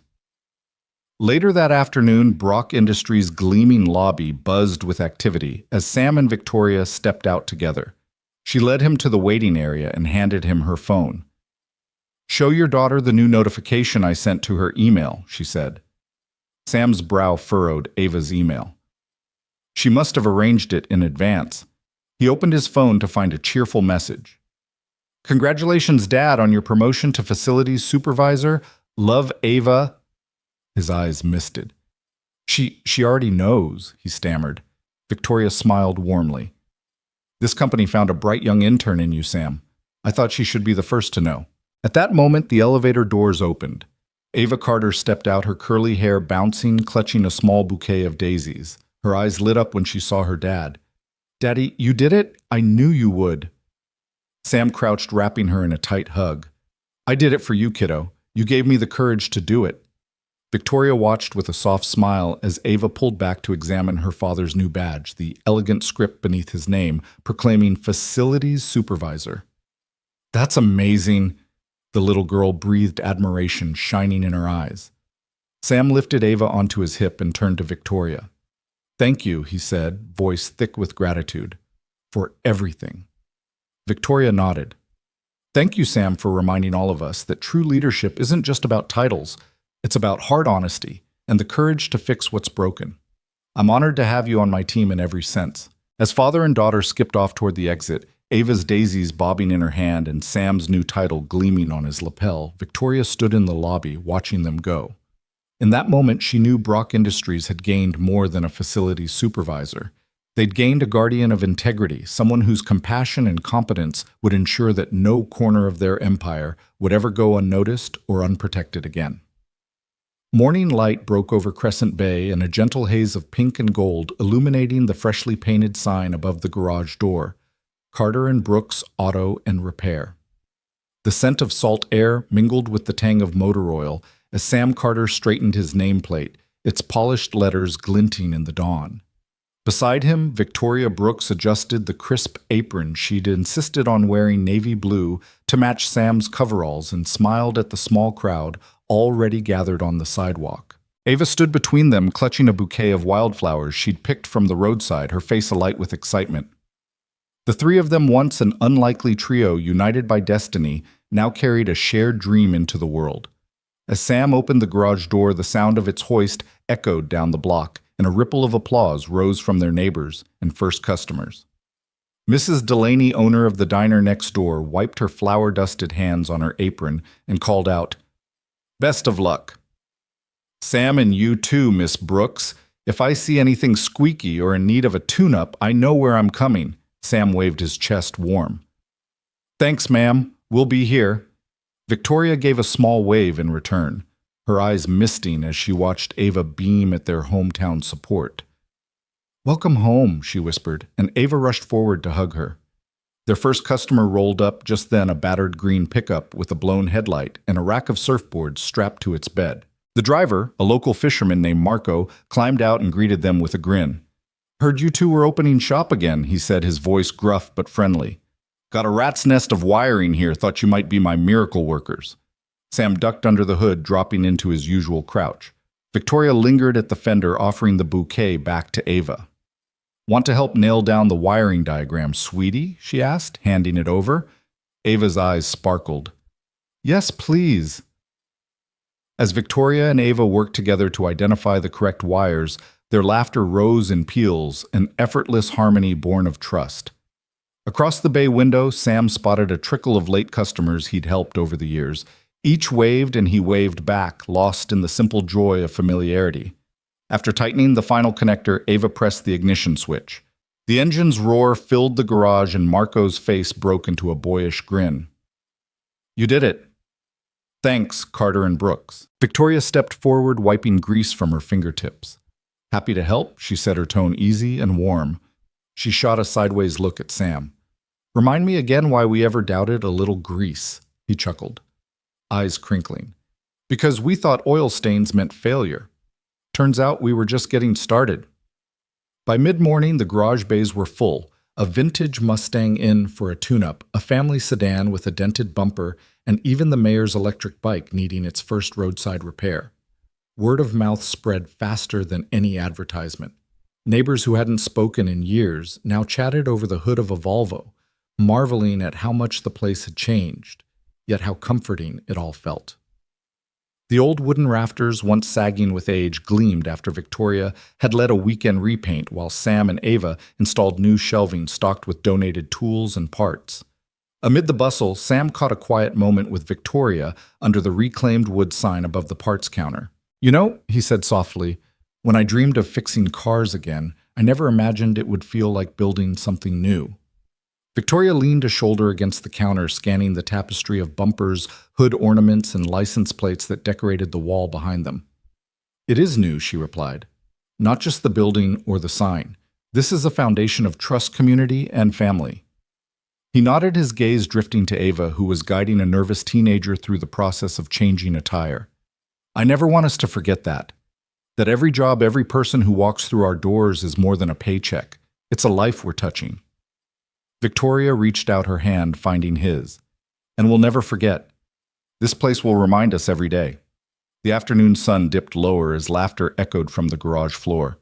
Later that afternoon, Brock Industries' gleaming lobby buzzed with activity as Sam and Victoria stepped out together. She led him to the waiting area and handed him her phone. "Show your daughter the new notification I sent to her email," she said. Sam's brow furrowed Ava's email. She must have arranged it in advance. He opened his phone to find a cheerful message. "Congratulations, Dad, on your promotion to Facilities Supervisor. Love, Ava." His eyes misted. She already knows," he stammered. Victoria smiled warmly. "This company found a bright young intern in you, Sam. I thought she should be the first to know." At that moment, the elevator doors opened. Ava Carter stepped out, her curly hair bouncing, clutching a small bouquet of daisies. Her eyes lit up when she saw her dad. "Daddy, you did it? I knew you would." Sam crouched, wrapping her in a tight hug. "I did it for you, kiddo. You gave me the courage to do it." Victoria watched with a soft smile as Ava pulled back to examine her father's new badge, the elegant script beneath his name, proclaiming Facilities Supervisor. "That's amazing. The little girl breathed admiration shining in her eyes. Sam lifted Ava onto his hip and turned to Victoria. "Thank you," he said, voice thick with gratitude, "for everything." Victoria nodded. "Thank you, Sam, for reminding all of us that true leadership isn't just about titles. It's about heart honesty and the courage to fix what's broken. I'm honored to have you on my team in every sense." As father and daughter skipped off toward the exit, Ava's daisies bobbing in her hand and Sam's new title gleaming on his lapel, Victoria stood in the lobby watching them go. In that moment, she knew Brock Industries had gained more than a facilities supervisor. They'd gained a guardian of integrity, someone whose compassion and competence would ensure that no corner of their empire would ever go unnoticed or unprotected again. Morning light broke over Crescent Bay in a gentle haze of pink and gold, illuminating the freshly painted sign above the garage door, Carter and Brooks Auto and Repair. The scent of salt air mingled with the tang of motor oil as Sam Carter straightened his nameplate, its polished letters glinting in the dawn. Beside him, Victoria Brooks adjusted the crisp apron she'd insisted on wearing navy blue to match Sam's coveralls and smiled at the small crowd already gathered on the sidewalk. Ava stood between them, clutching a bouquet of wildflowers she'd picked from the roadside, her face alight with excitement. The three of them, once an unlikely trio united by destiny, now carried a shared dream into the world. As Sam opened the garage door, the sound of its hoist echoed down the block, and a ripple of applause rose from their neighbors and first customers. Mrs. Delaney, owner of the diner next door, wiped her flour-dusted hands on her apron and called out, "Best of luck." "Sam, and you too, Miss Brooks. If I see anything squeaky or in need of a tune-up, I know where I'm coming." Sam waved his chest warm. "Thanks, ma'am. We'll be here." Victoria gave a small wave in return, her eyes misting as she watched Ava beam at their hometown support. "Welcome home," she whispered, and Ava rushed forward to hug her. Their first customer rolled up just then, a battered green pickup with a blown headlight and a rack of surfboards strapped to its bed. The driver, a local fisherman named Marco, climbed out and greeted them with a grin. "Heard you two were opening shop again," he said, his voice gruff but friendly. "Got a rat's nest of wiring here, thought you might be my miracle workers." Sam ducked under the hood, dropping into his usual crouch. Victoria lingered at the fender, offering the bouquet back to Ava. "Want to help nail down the wiring diagram, sweetie?" she asked, handing it over. Ava's eyes sparkled. "Yes, please." As Victoria and Ava worked together to identify the correct wires, their laughter rose in peals, an effortless harmony born of trust. Across the bay window, Sam spotted a trickle of late customers he'd helped over the years. Each waved and he waved back, lost in the simple joy of familiarity. After tightening the final connector, Ava pressed the ignition switch. The engine's roar filled the garage and Marco's face broke into a boyish grin. "You did it." "Thanks, Carter and Brooks." Victoria stepped forward, wiping grease from her fingertips. "Happy to help," she said, her tone easy and warm. She shot a sideways look at Sam. "Remind me again why we ever doubted a little grease," he chuckled, eyes crinkling. "Because we thought oil stains meant failure. Turns out we were just getting started." By mid-morning, the garage bays were full. A vintage Mustang in for a tune-up, a family sedan with a dented bumper, and even the mayor's electric bike needing its first roadside repair. Word of mouth spread faster than any advertisement. Neighbors who hadn't spoken in years now chatted over the hood of a Volvo, marveling at how much the place had changed, yet how comforting it all felt. The old wooden rafters, once sagging with age, gleamed after Victoria had led a weekend repaint while Sam and Ava installed new shelving stocked with donated tools and parts. Amid the bustle, Sam caught a quiet moment with Victoria under the reclaimed wood sign above the parts counter. "You know," he said softly, "when I dreamed of fixing cars again, I never imagined it would feel like building something new." Victoria leaned a shoulder against the counter, scanning the tapestry of bumpers, hood ornaments, and license plates that decorated the wall behind them. "It is new," she replied. "Not just the building or the sign. This is a foundation of trust, community, and family." He nodded, his gaze drifting to Ava, who was guiding a nervous teenager through the process of changing a tire. "I never want us to forget that every job, every person who walks through our doors is more than a paycheck. It's a life we're touching." Victoria reached out her hand, finding his. "And we'll never forget. This place will remind us every day. The afternoon sun dipped lower as laughter echoed from the garage floor.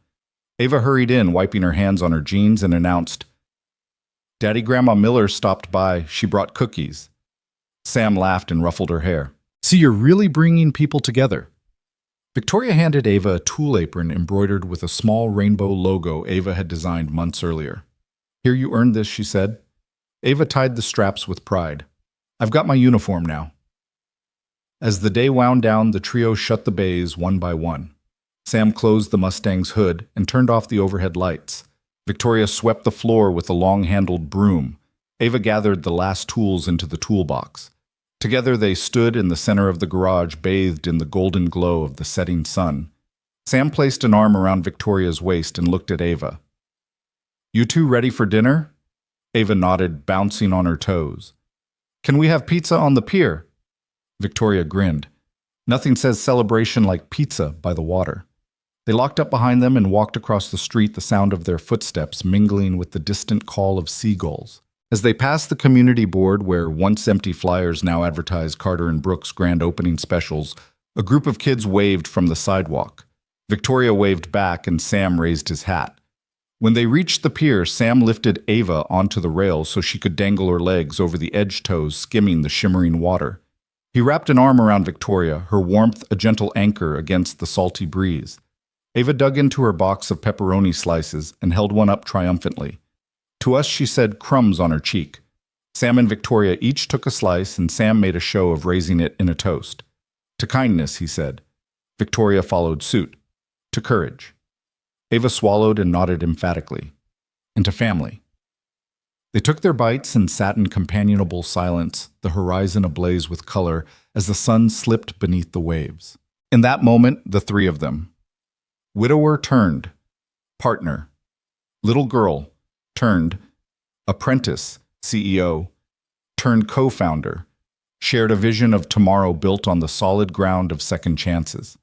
Ava hurried in, wiping her hands on her jeans, and announced, "Daddy Grandma Miller stopped by. She brought cookies." Sam laughed and ruffled her hair. "See, you're really bringing people together." Victoria handed Ava a tool apron embroidered with a small rainbow logo Ava had designed months earlier. "Here, you earned this," she said. Ava tied the straps with pride. "I've got my uniform now." As the day wound down, the trio shut the bays one by one. Sam closed the Mustang's hood and turned off the overhead lights. Victoria swept the floor with a long-handled broom. Ava gathered the last tools into the toolbox. Together they stood in the center of the garage, bathed in the golden glow of the setting sun. Sam placed an arm around Victoria's waist and looked at Ava. "You two ready for dinner?" Ava nodded, bouncing on her toes. "Can we have pizza on the pier?" Victoria grinned. Nothing says celebration like pizza by the water. They locked up behind them and walked across the street, the sound of their footsteps mingling with the distant call of seagulls. As they passed the community board where once empty flyers now advertised Carter and Brooks' grand opening specials, a group of kids waved from the sidewalk. Victoria waved back and Sam raised his hat. When they reached the pier, Sam lifted Ava onto the rail so she could dangle her legs over the edge toes, skimming the shimmering water. He wrapped an arm around Victoria, her warmth a gentle anchor against the salty breeze. Ava dug into her box of pepperoni slices and held one up triumphantly. To us, she said, crumbs on her cheek. Sam and Victoria each took a slice, and Sam made a show of raising it in a toast. "To kindness," he said. Victoria followed suit. "To courage." Ava swallowed and nodded emphatically. "And to family." They took their bites and sat in companionable silence, the horizon ablaze with color as the sun slipped beneath the waves. In that moment, the three of them. Widower turned. Partner. Little girl. Turned. Apprentice. CEO. Turned co-founder. Shared a vision of tomorrow built on the solid ground of second chances.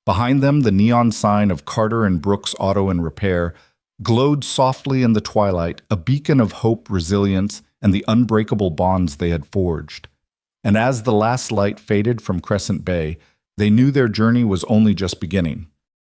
Behind them, the neon sign of Carter and Brooks Auto and Repair glowed softly in the twilight, a beacon of hope, resilience, and the unbreakable bonds they had forged. And as the last light faded from Crescent Bay, they knew their journey was only just beginning.